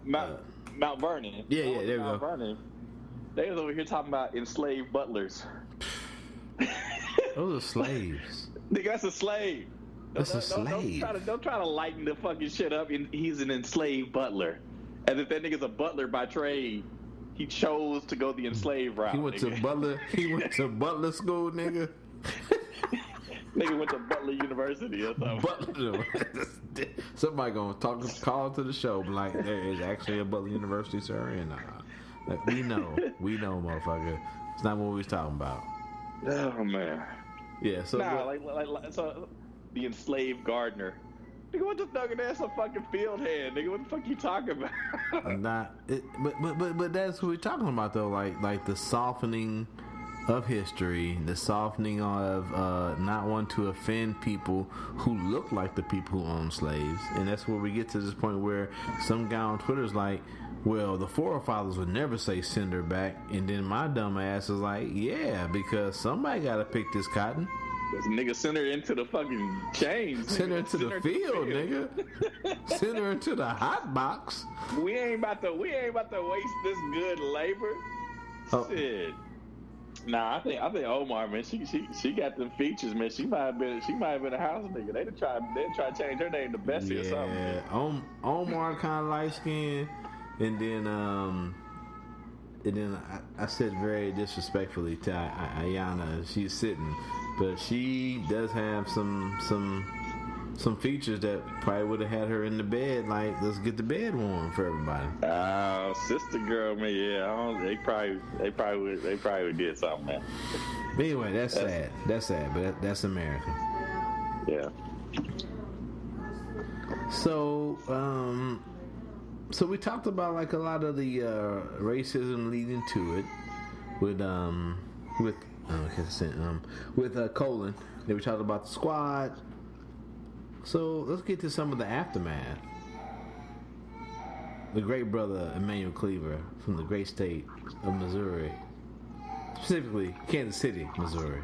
Mount Vernon. Yeah, there we go. Vernon, they was over here talking about enslaved butlers. Those are slaves. Nigga, that's a slave. That's a slave. Don't try to lighten the fucking shit up. He's an enslaved butler. As if that nigga's a butler by trade. He chose to go the enslaved route. He went to Butler school, nigga. Nigga went to Butler University or something. Butler. Somebody gonna call to the show, but like, there is actually a Butler University, sir, and we know, motherfucker. It's not what we was talking about. Oh man. Yeah. So so the enslaved gardener. Nigga, what the nugget ass a fucking field hand, nigga? What the fuck you talking about? But that's what we're talking about though, like the softening of history, the softening of not wanting to offend people who look like the people who own slaves, and that's where we get to this point where some guy on Twitter is like, well, the forefathers would never say send her back, and then my dumb ass is like, yeah, because somebody got to pick this cotton. This nigga sent her into the fucking chains. Send her into the field, nigga. Send her into the hot box. We ain't about to waste this good labor. Oh. Shit. Nah, I think Omar, man, she got them features, man. She might have been a house nigga. They'd try to change her name to Bessie or something. Yeah, Omar kind of light skinned, and then I said very disrespectfully to Ayana. She's sitting, but she does have some features that probably would have had her in the bed. Like, let's get the bed warm for everybody. Oh, sister girl, man. Yeah, they probably did something, man. But anyway, that's sad. That's sad, but that's America. Yeah. So we talked about like a lot of the racism leading to it with Colin. Then we talked about the squad. So let's get to some of the aftermath. The great brother Emmanuel Cleaver from the great state of Missouri, specifically Kansas City, Missouri.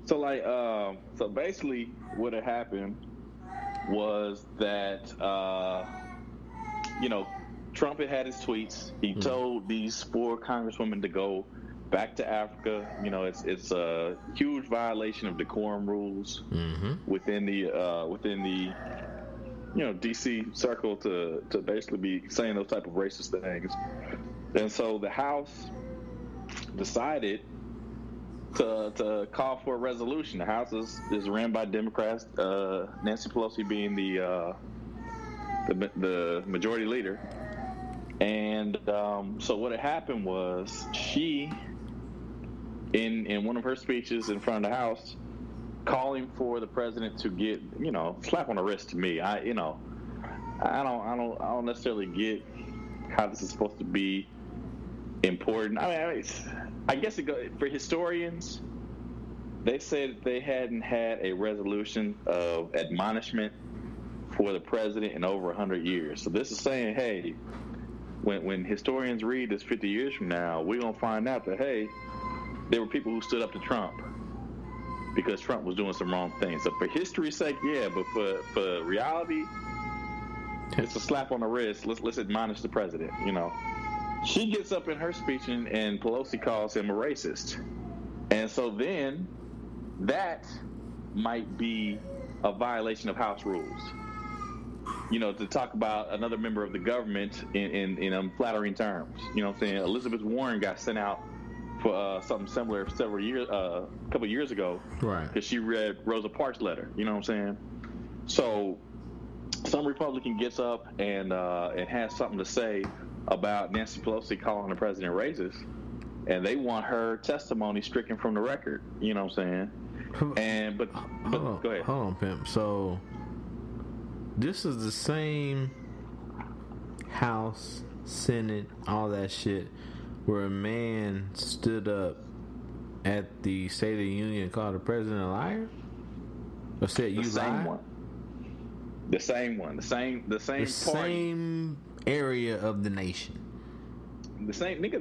So so basically what had happened was that Trump had his tweets. He told these 4 congresswomen to go back to Africa. It's a huge violation of decorum rules within the DC circle to basically be saying those type of racist things. And so the House decided to call for a resolution. The House is ran by Democrats, Nancy Pelosi being the majority leader. And so what had happened was she, in one of her speeches in front of the House, calling for the president to get, slap on the wrist to me. I don't necessarily get how this is supposed to be important. I guess for historians, they said they hadn't had a resolution of admonishment for the president in over 100 years. So this is saying, hey, when historians read this 50 years from now, we're going to find out that, hey, there were people who stood up to Trump because Trump was doing some wrong things. So for history's sake, yeah, but for reality, it's a slap on the wrist. Let's admonish the president, She gets up in her speech and Pelosi calls him a racist. And so then that might be a violation of House rules. To talk about another member of the government in unflattering terms. You know what I'm saying? Elizabeth Warren got sent out for something similar a couple of years ago. Right. Because she read Rosa Parks' letter. You know what I'm saying? So some Republican gets up and has something to say about Nancy Pelosi calling the president racist, and they want her testimony stricken from the record. You know what I'm saying? But go ahead. Hold on, pimp. So this is the same House, Senate, all that shit, where a man stood up at the State of the Union and called the president a liar? Or said you lied? The same one. The same party. Same area of the nation. The same nigga,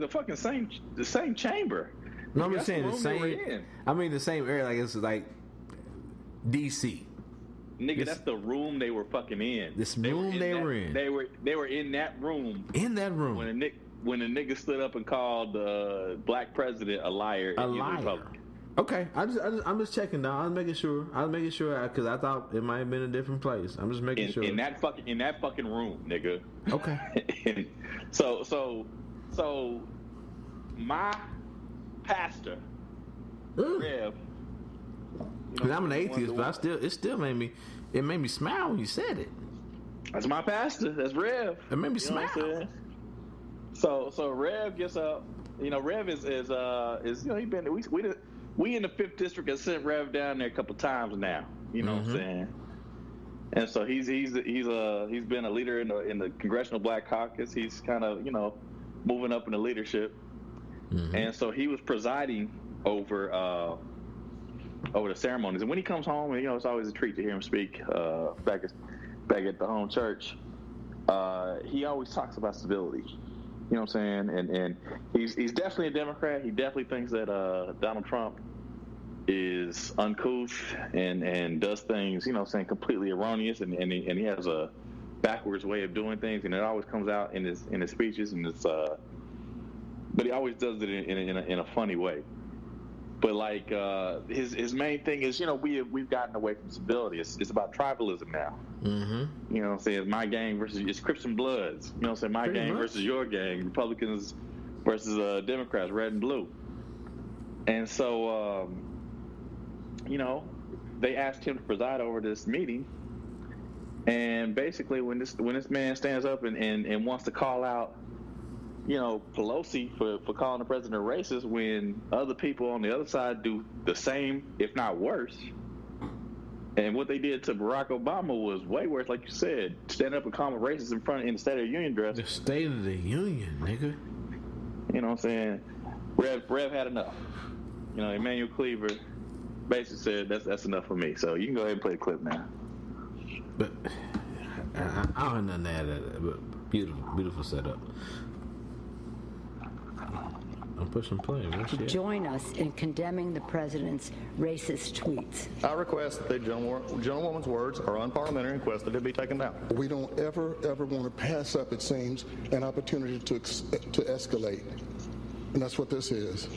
the same chamber. No, I'm just saying the same. I mean the same area, like it's like DC. Nigga, that's the room they were fucking in. This room they were in. They were in that room. In that room. When a nigga stood up and called the black president a liar. A liar. Okay, I'm just checking down. I was making sure because I thought it might have been a different place. I'm just making sure. In that fucking room, nigga. Okay. So my pastor, Rev. Because I'm an atheist, but it still made me smile when you said it. That's my pastor. That's Rev. It made me smile. So Rev gets up. Rev is he been we in the 5th district have sent Rev down there a couple times now. You know what I'm saying? And so he's been a leader in the Congressional Black Caucus. He's kind of moving up in the leadership. And so he was presiding over the ceremonies. And when he comes home, it's always a treat to hear him speak back at the home church. He always talks about civility. You know what I'm saying? And he's definitely a Democrat. He definitely thinks that Donald Trump is uncouth and does things, completely erroneous, and he has a backwards way of doing things, and it always comes out in his speeches, and it's but he always does it in a funny way. But like his main thing is, we've gotten away from civility. It's about tribalism now. Mm-hmm. You know what I'm saying? It's my gang versus it's Crips and Bloods. You know what I'm saying? My Pretty gang much. Versus your gang. Republicans versus Democrats, red and blue. And so, they asked him to preside over this meeting. And basically, when this man stands up and wants to call out, Pelosi for calling the president racist, when other people on the other side do the same, if not worse. And what they did to Barack Obama was way worse, like you said. Stand up and call him racist in the State of the Union dress. The State of the Union, nigga. You know what I'm saying? Rev had enough. Emmanuel Cleaver basically said that's enough for me. So you can go ahead and play the clip now. But I don't have nothing to add to that. But beautiful setup. I'm pushing play. To join us in condemning the president's racist tweets. I request that the gentlewoman's words are unparliamentary and request that it be taken down. We don't ever want to pass up, it seems, an opportunity to escalate. And that's what this is.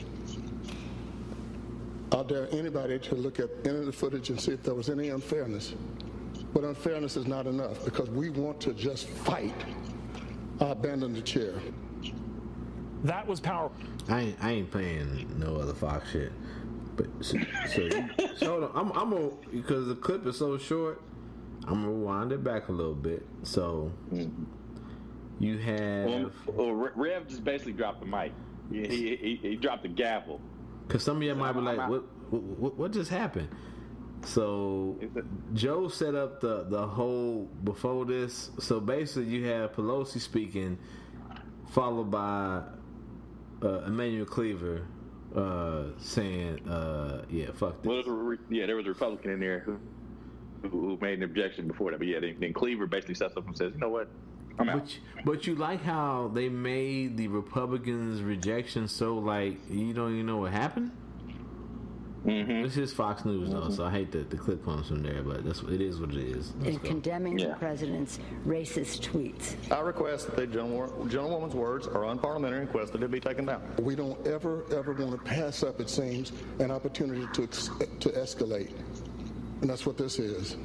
I'll dare anybody to look at any of the footage and see if there was any unfairness. But unfairness is not enough, because we want to just fight. I abandon the chair. That was powerful. I ain't playing no other Fox shit. But so hold on. I'm gonna, because the clip is so short, I'm gonna rewind it back a little bit. So you have Rev just basically dropped the mic. He dropped the gavel. Because some of you might be like, what just happened? So Joe set up the whole before this. So basically, you have Pelosi speaking, followed by Emmanuel Cleaver saying, "Yeah, fuck this." Well, there was a Republican in there who made an objection before that. But yeah, then Cleaver basically sets up and says, "You know what? I'm out." But you like how they made the Republicans' rejection so like you don't even know what happened. Mm-hmm. This is Fox News though, so I hate the clip comes from there, but it is what it is. In condemning the president's racist tweets. I request that the gentlewoman's words are unparliamentary and request that it be taken down. We don't ever want to pass up, it seems, an opportunity to escalate. And that's what this is.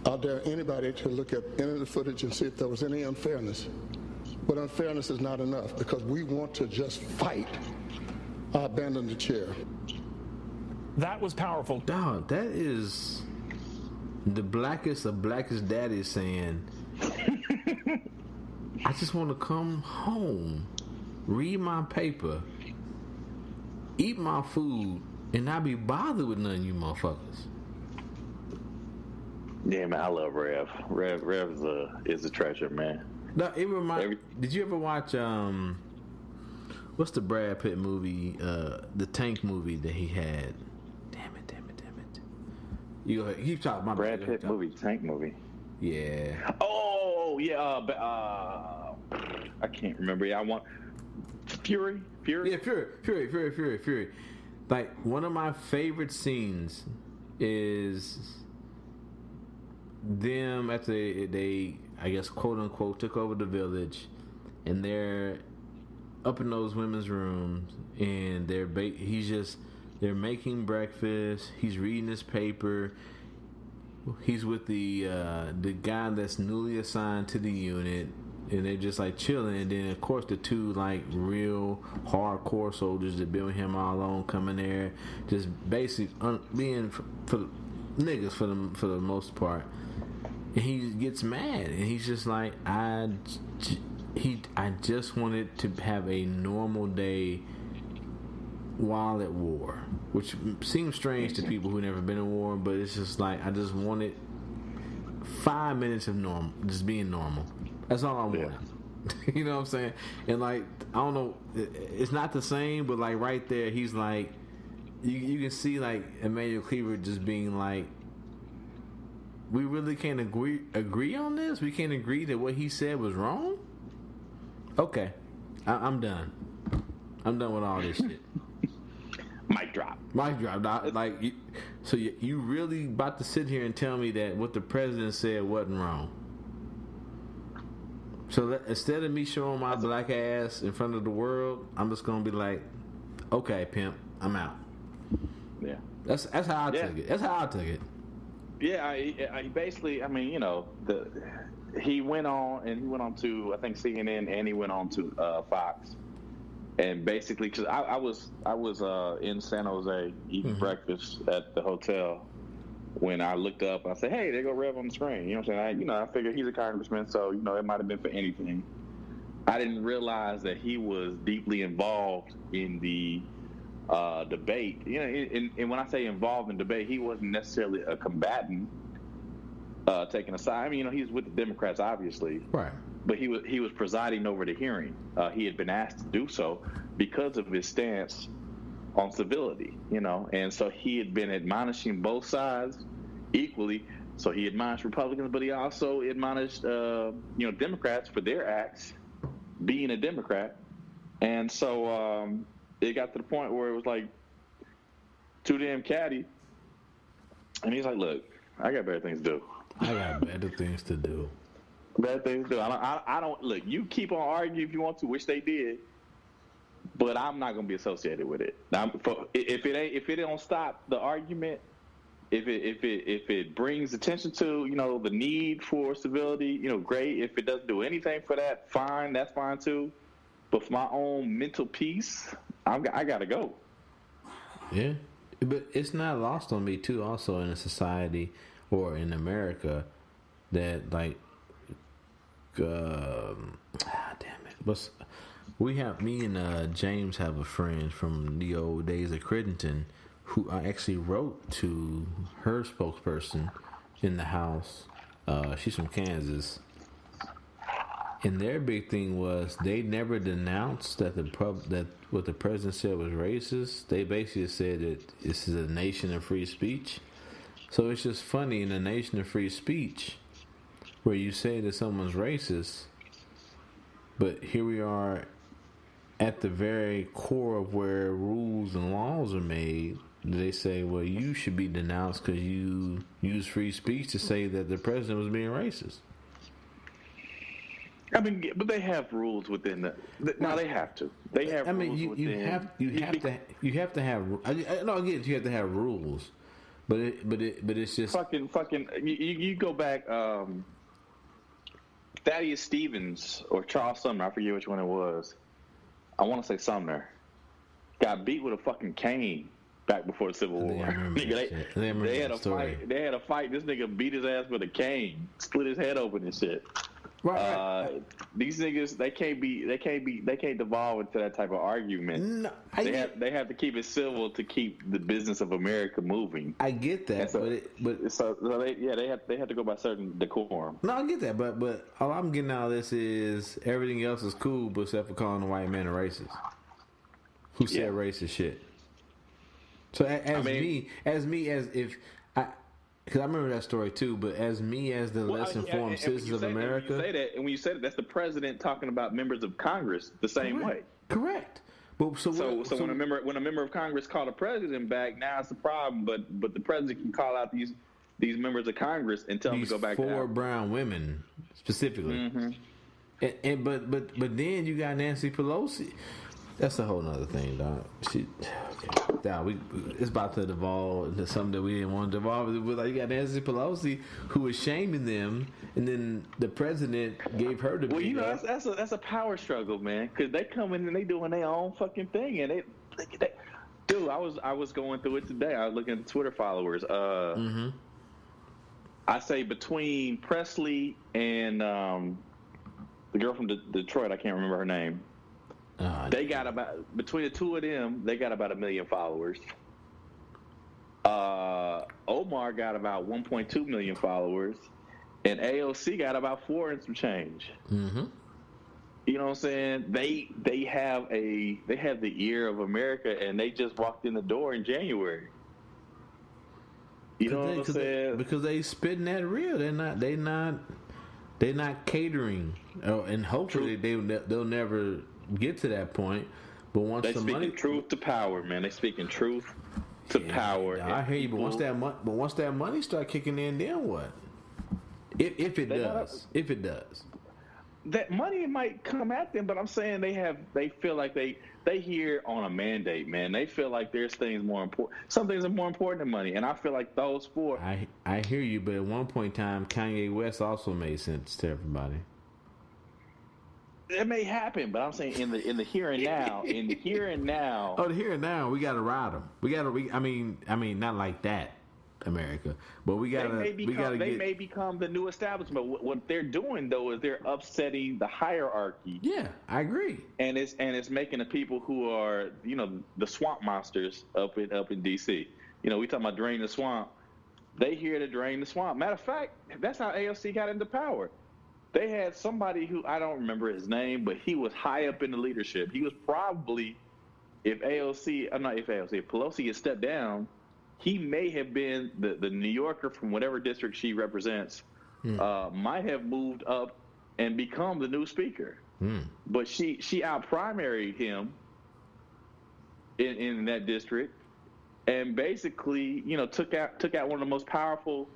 I'll dare anybody to look at any of the footage and see if there was any unfairness. But unfairness is not enough, because we want to just fight. I abandon the chair. That was powerful. Dog, that is the blackest of blackest daddies saying, I just want to come home, read my paper, eat my food, and not be bothered with none of you motherfuckers. Yeah, man, I love Rev. Rev is a treasure, man. No, it reminds. Did you ever watch what's the Brad Pitt movie? The Tank movie that he had. Damn it! You go ahead. Keep talking. My Brad Pitt movie, Tank movie. Yeah. Oh yeah. I can't remember. Yeah, I want Fury. Yeah, Fury. Like one of my favorite scenes is them after they I guess quote unquote took over the village, and they're up in those women's rooms, and they're making breakfast. He's reading his paper. He's with the guy that's newly assigned to the unit, and they're just like chilling. And then of course the two like real hardcore soldiers that been with him all along come in there, just basically being for the niggas for the most part. And he gets mad, and he's just like, I just wanted to have a normal day while at war, which seems strange to people who never been in war, but it's just like I just wanted 5 minutes of normal, just being normal. That's all I wanted. You know what I'm saying? And like I don't know, it's not the same, but like right there, he's like, you can see like Emmanuel Cleaver just being like, we really can't agree on this. We can't agree that what he said was wrong. Okay, I'm done. I'm done with all this shit. Mic drop. So you really about to sit here and tell me that what the president said wasn't wrong? So instead of me showing my black ass in front of the world, I'm just gonna be like, okay, pimp, I'm out. Yeah. That's how I took it. That's how I took it. Yeah, I basically, I mean, he went on to, I think, CNN, and he went on to Fox. And basically, because I was in San Jose eating breakfast at the hotel when I looked up. I said, "Hey, there go Rev on the screen." You know what I'm saying? I figured he's a congressman, so it might have been for anything. I didn't realize that he was deeply involved in the debate. And when I say involved in debate, he wasn't necessarily a combatant taking a side. I mean, he's with the Democrats, obviously, right? But he was presiding over the hearing. He had been asked to do so because of his stance on civility, and so he had been admonishing both sides equally. So he admonished Republicans, but he also admonished, Democrats for their acts, being a Democrat. And so it got to the point where it was like too damn catty. And he's like, "Look, I got better things to do. Better things to do. I don't look. You keep on arguing if you want to, which they did, but I'm not going to be associated with it. If it don't stop the argument, if it brings attention to the need for civility, great. If it doesn't do anything for that, fine. That's fine too. But for my own mental peace, I got to go." Yeah, but it's not lost on me too. Also, in a society or in America, that like. Damn it! But we have me and James have a friend from the old days of Cred, who I actually wrote to her spokesperson in the House. She's from Kansas, and their big thing was they never denounced that that what the president said was racist. They basically said that this is a nation of free speech. So it's just funny, in a nation of free speech, where you say that someone's racist, but here we are at the very core of where rules and laws are made. They say, well, you should be denounced because you use free speech to say that the president was being racist. I mean, but they have rules within no, they have to. They have. I mean, you have to have. No, again, you have to have rules, but it's just fucking. You go back. Thaddeus Stevens or Charles Sumner, I forget which one it was. I want to say Sumner got beat with a fucking cane back before the Civil War. They had a fight. They had a fight. This nigga beat his ass with a cane, split his head open and shit. Right. These niggas, they can't devolve into that type of argument. No, they have to keep it civil to keep the business of America moving. I get that, they have to go by certain decorum. No, I get that, but all I'm getting out of this is everything else is cool, but except for calling a white man a racist who said racist shit. So because I remember that story too, but as the less informed citizens of America, when you say that, that's the president talking about members of Congress the same way. Correct. But so when a member of Congress called a president back, now it's a problem. But the president can call out these members of Congress and tell them to go back. 4 brown women specifically. Mm-hmm. But then you got Nancy Pelosi. That's a whole nother thing, dog. It's about to devolve into something that we didn't want to devolve into. Like, you got Nancy Pelosi who was shaming them, and then the president gave her the. Well, that's a power struggle, man. Because they come in and they doing their own fucking thing, and they dude. I was going through it today. I was looking at the Twitter followers. I say between Presley and the girl from Detroit, I can't remember her name. They got about, between the two of them, they got about 1 million followers. Omar got about 1.2 million followers, and AOC got about 4 and some change. Mm-hmm. You know what I'm saying? They have the ear of America, and they just walked in the door in January. You know what I'm saying? Because they spitting that real. They're not catering, and hopefully they'll never get to that point. But once they the speaking money, truth to power, man. They speaking truth to power. I hear you, but once that money start kicking in, then what? If it does. That money might come at them, but I'm saying they feel like they hear on a mandate, man. They feel like there's things more important. Some things are more important than money, and I feel like those four. I hear you, but at one point in time, Kanye West also made sense to everybody. It may happen, but I'm saying in the here and now, in the here and now. Oh, the here and now, we got to ride them. I mean, not like that, America, but we got to. They may become the new establishment. What they're doing though is they're upsetting the hierarchy. Yeah, I agree. And it's making the people who are the swamp monsters up in D.C. We talking about drain the swamp. They here to drain the swamp. Matter of fact, that's how AOC got into power. They had somebody who I don't remember his name, but he was high up in the leadership. He was probably, if Pelosi had stepped down, he may have been the New Yorker from whatever district she represents, might have moved up and become the new speaker. But she out-primaried him in that district and basically, took out one of the most powerful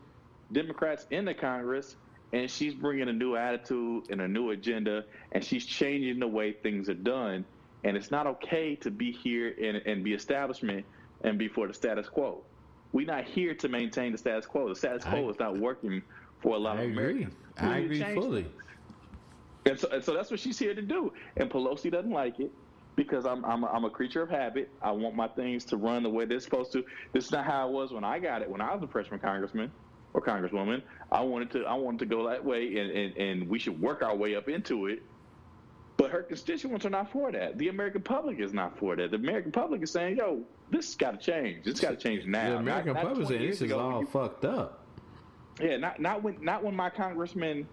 Democrats in the Congress. And she's bringing a new attitude and a new agenda, and she's changing the way things are done. And it's not okay to be here and be establishment and be for the status quo. We're not here to maintain the status quo. The status quo is not working for a lot of Americans. I agree fully. And so that's what she's here to do. And Pelosi doesn't like it because I'm a creature of habit. I want my things to run the way they're supposed to. This is not how it was when I got it, when I was a freshman congressman or congresswoman. I wanted to go that way, and we should work our way up into it. But her constituents are not for that. The American public is not for that. The American public is saying, "Yo, this has got to change. It's got to change now." The American public is saying this is all fucked up. Yeah, not when my congressman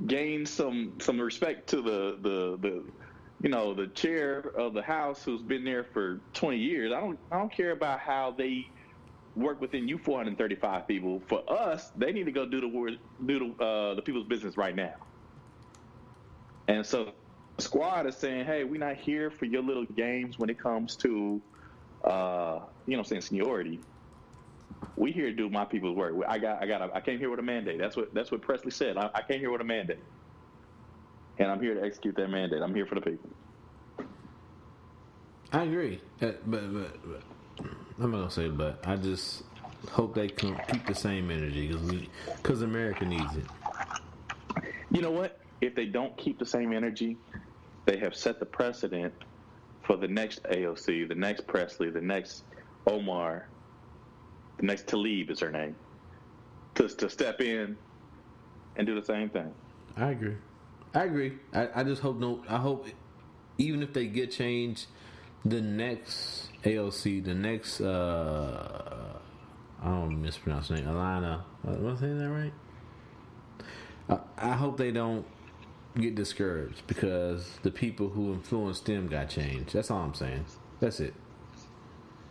gains some respect to the chair of the House who's been there for 20 years. I don't care about how they work within you 435 people. For us, they need to go do the people's business right now. And so the squad is saying, hey, we're not here for your little games when it comes to seniority. We here to do my people's work. I came here with a mandate. That's what Presley said. I came here with a mandate. And I'm here to execute that mandate. I'm here for the people. I agree. But I'm not gonna say but. I just hope they can keep the same energy because America needs it. You know what? If they don't keep the same energy, they have set the precedent for the next AOC, the next Presley, the next Omar, the next Tlaib is her name, to step in and do the same thing. I agree. I just hope I hope even if they get changed, the next AOC, the next I don't mispronounce the name, Alana. Am I saying that right? I hope they don't get discouraged because the people who influenced them got changed. That's all I'm saying. That's it.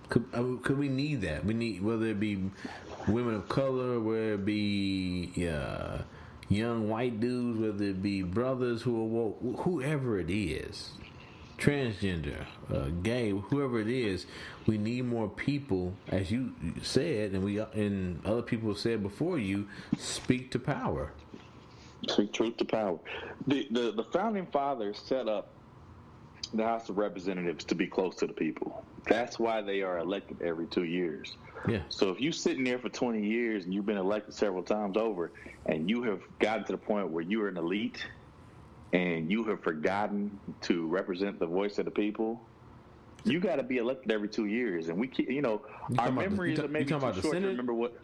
Could we need that? We need, whether it be women of color, whether it be young white dudes, whether it be brothers who are woke, whoever it is, transgender, gay, whoever it is, we need more people, as you said, and other people have said before you, speak to power. Speak truth to power. The founding fathers set up the House of Representatives to be close to the people. That's why they are elected every 2 years. Yeah. So if you're sitting there for 20 years and you've been elected several times over, and you have gotten to the point where you're an elite, and you have forgotten to represent the voice of the people, you got to be elected every 2 years. And we keep, our memories are maybe too short to remember what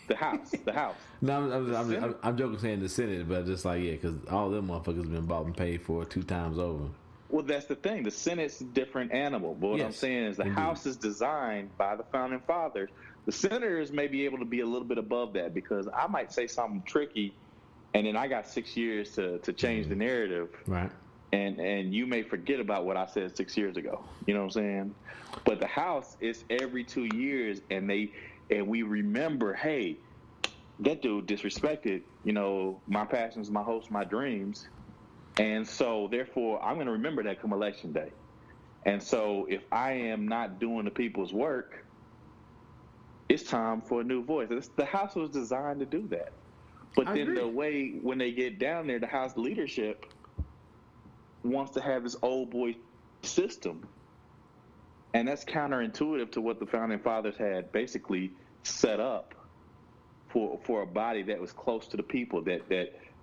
the House. No, I'm joking saying the Senate, but just like, yeah, because all them motherfuckers been bought and paid for 2 times over. Well, that's the thing. The Senate's a different animal. But what I'm saying is the House is designed by the founding fathers. The senators may be able to be a little bit above that because I might say something tricky, and then I got 6 years to change the narrative. Right. And you may forget about what I said 6 years ago. You know what I'm saying? But the House is every 2 years, and we remember, hey, that dude disrespected, my passions, my hopes, my dreams. And so, therefore, I'm going to remember that come Election Day. And so if I am not doing the people's work, it's time for a new voice. The House was designed to do that. But then the way, when they get down there, the House leadership wants to have this old boy system. And that's counterintuitive to what the Founding Fathers had basically set up for a body that was close to the people, that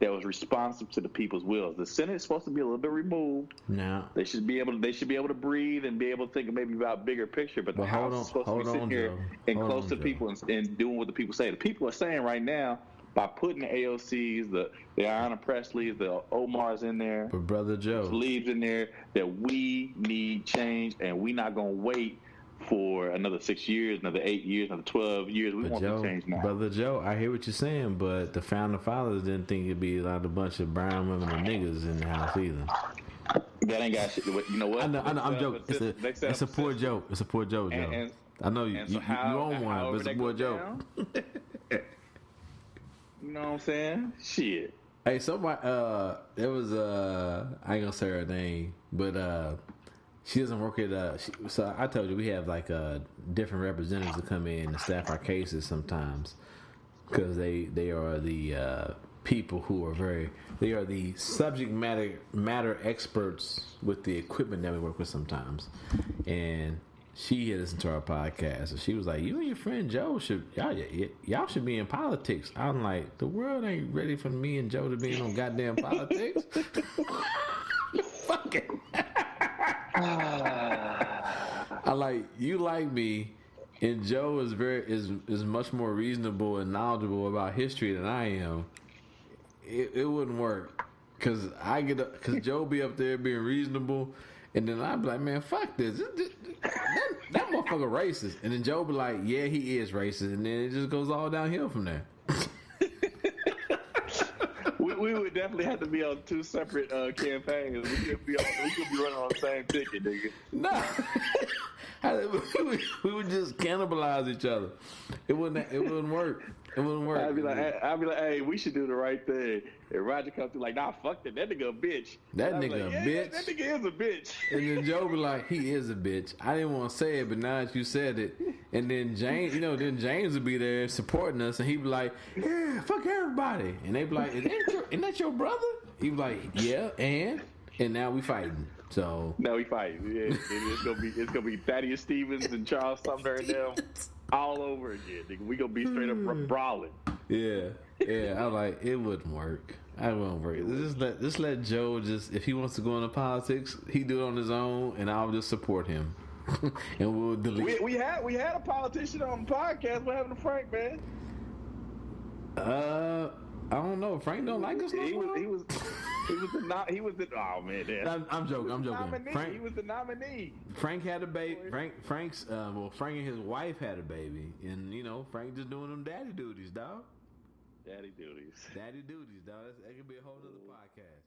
was responsive to the people's wills. The Senate is supposed to be a little bit removed. No, they should be able to breathe and be able to think maybe about a bigger picture. But the House is supposed to be sitting here and close to people and doing what the people say. The people are saying right now, by putting the AOCs, the Ayanna Presleys, the Omars in there, but Brother Joe leaves in there, that we need change, and we're not going to wait for another 6 years, another 8 years, another 12 years. We want to change now. Brother Joe, I hear what you're saying, but the Founding Fathers didn't think it'd be like a bunch of brown women and niggas in the house either. That ain't got shit. You know what? I know. I'm joking. It's a poor joke. It's a poor joke, Joe. I know you own one, but it's a poor joke. You know what I'm saying? Shit. Hey, somebody, there was, I ain't gonna say her name, but, she doesn't work at, so I told you we have like, different representatives that come in and staff our cases sometimes, because they are the, people who are they are the subject matter experts with the equipment that we work with sometimes. And she had listened to our podcast, and she was like, "You and your friend Joe y'all should be in politics." I'm like, the world ain't ready for me and Joe to be in on goddamn politics. Fuck it. I like, you like me, and Joe is much more reasonable and knowledgeable about history than I am. It wouldn't work, cause Joe be up there being reasonable. And then I'd be like, man, fuck this. That motherfucker racist. And then Joe be like, yeah, he is racist. And then it just goes all downhill from there. we would definitely have to be on two separate campaigns. We could be running on the same ticket, nigga. No. we would just cannibalize each other. It wouldn't work. It wouldn't work. I'd be like, hey, we should do the right thing. And Rodger comes through like, nah, fuck that. That nigga a bitch. That nigga like, a bitch. That nigga is a bitch. And then Joe be like, he is a bitch. I didn't want to say it, but now that you said it. And then James would be there supporting us, and he'd be like, yeah, fuck everybody. And they be like, isn't that your brother? He'd be like, yeah, and now we fighting. So now we fighting. Yeah, it's gonna be Thaddeus Stevens and Charles Sumner and them all over again. Nigga. We gonna be straight up brawling. Yeah. I like, it wouldn't work. I won't work. Just let Joe if he wants to go into politics, he do it on his own, and I'll just support him. And we'll delete. We had a politician on the podcast. What happened to Frank, man? I don't know. Frank don't like us no more. He was the oh man. I'm joking. Frank, he was the nominee. Frank had a baby. Frank and his wife had a baby, and Frank just doing them daddy duties, dog. Daddy duties, dog. That could be a whole other podcast.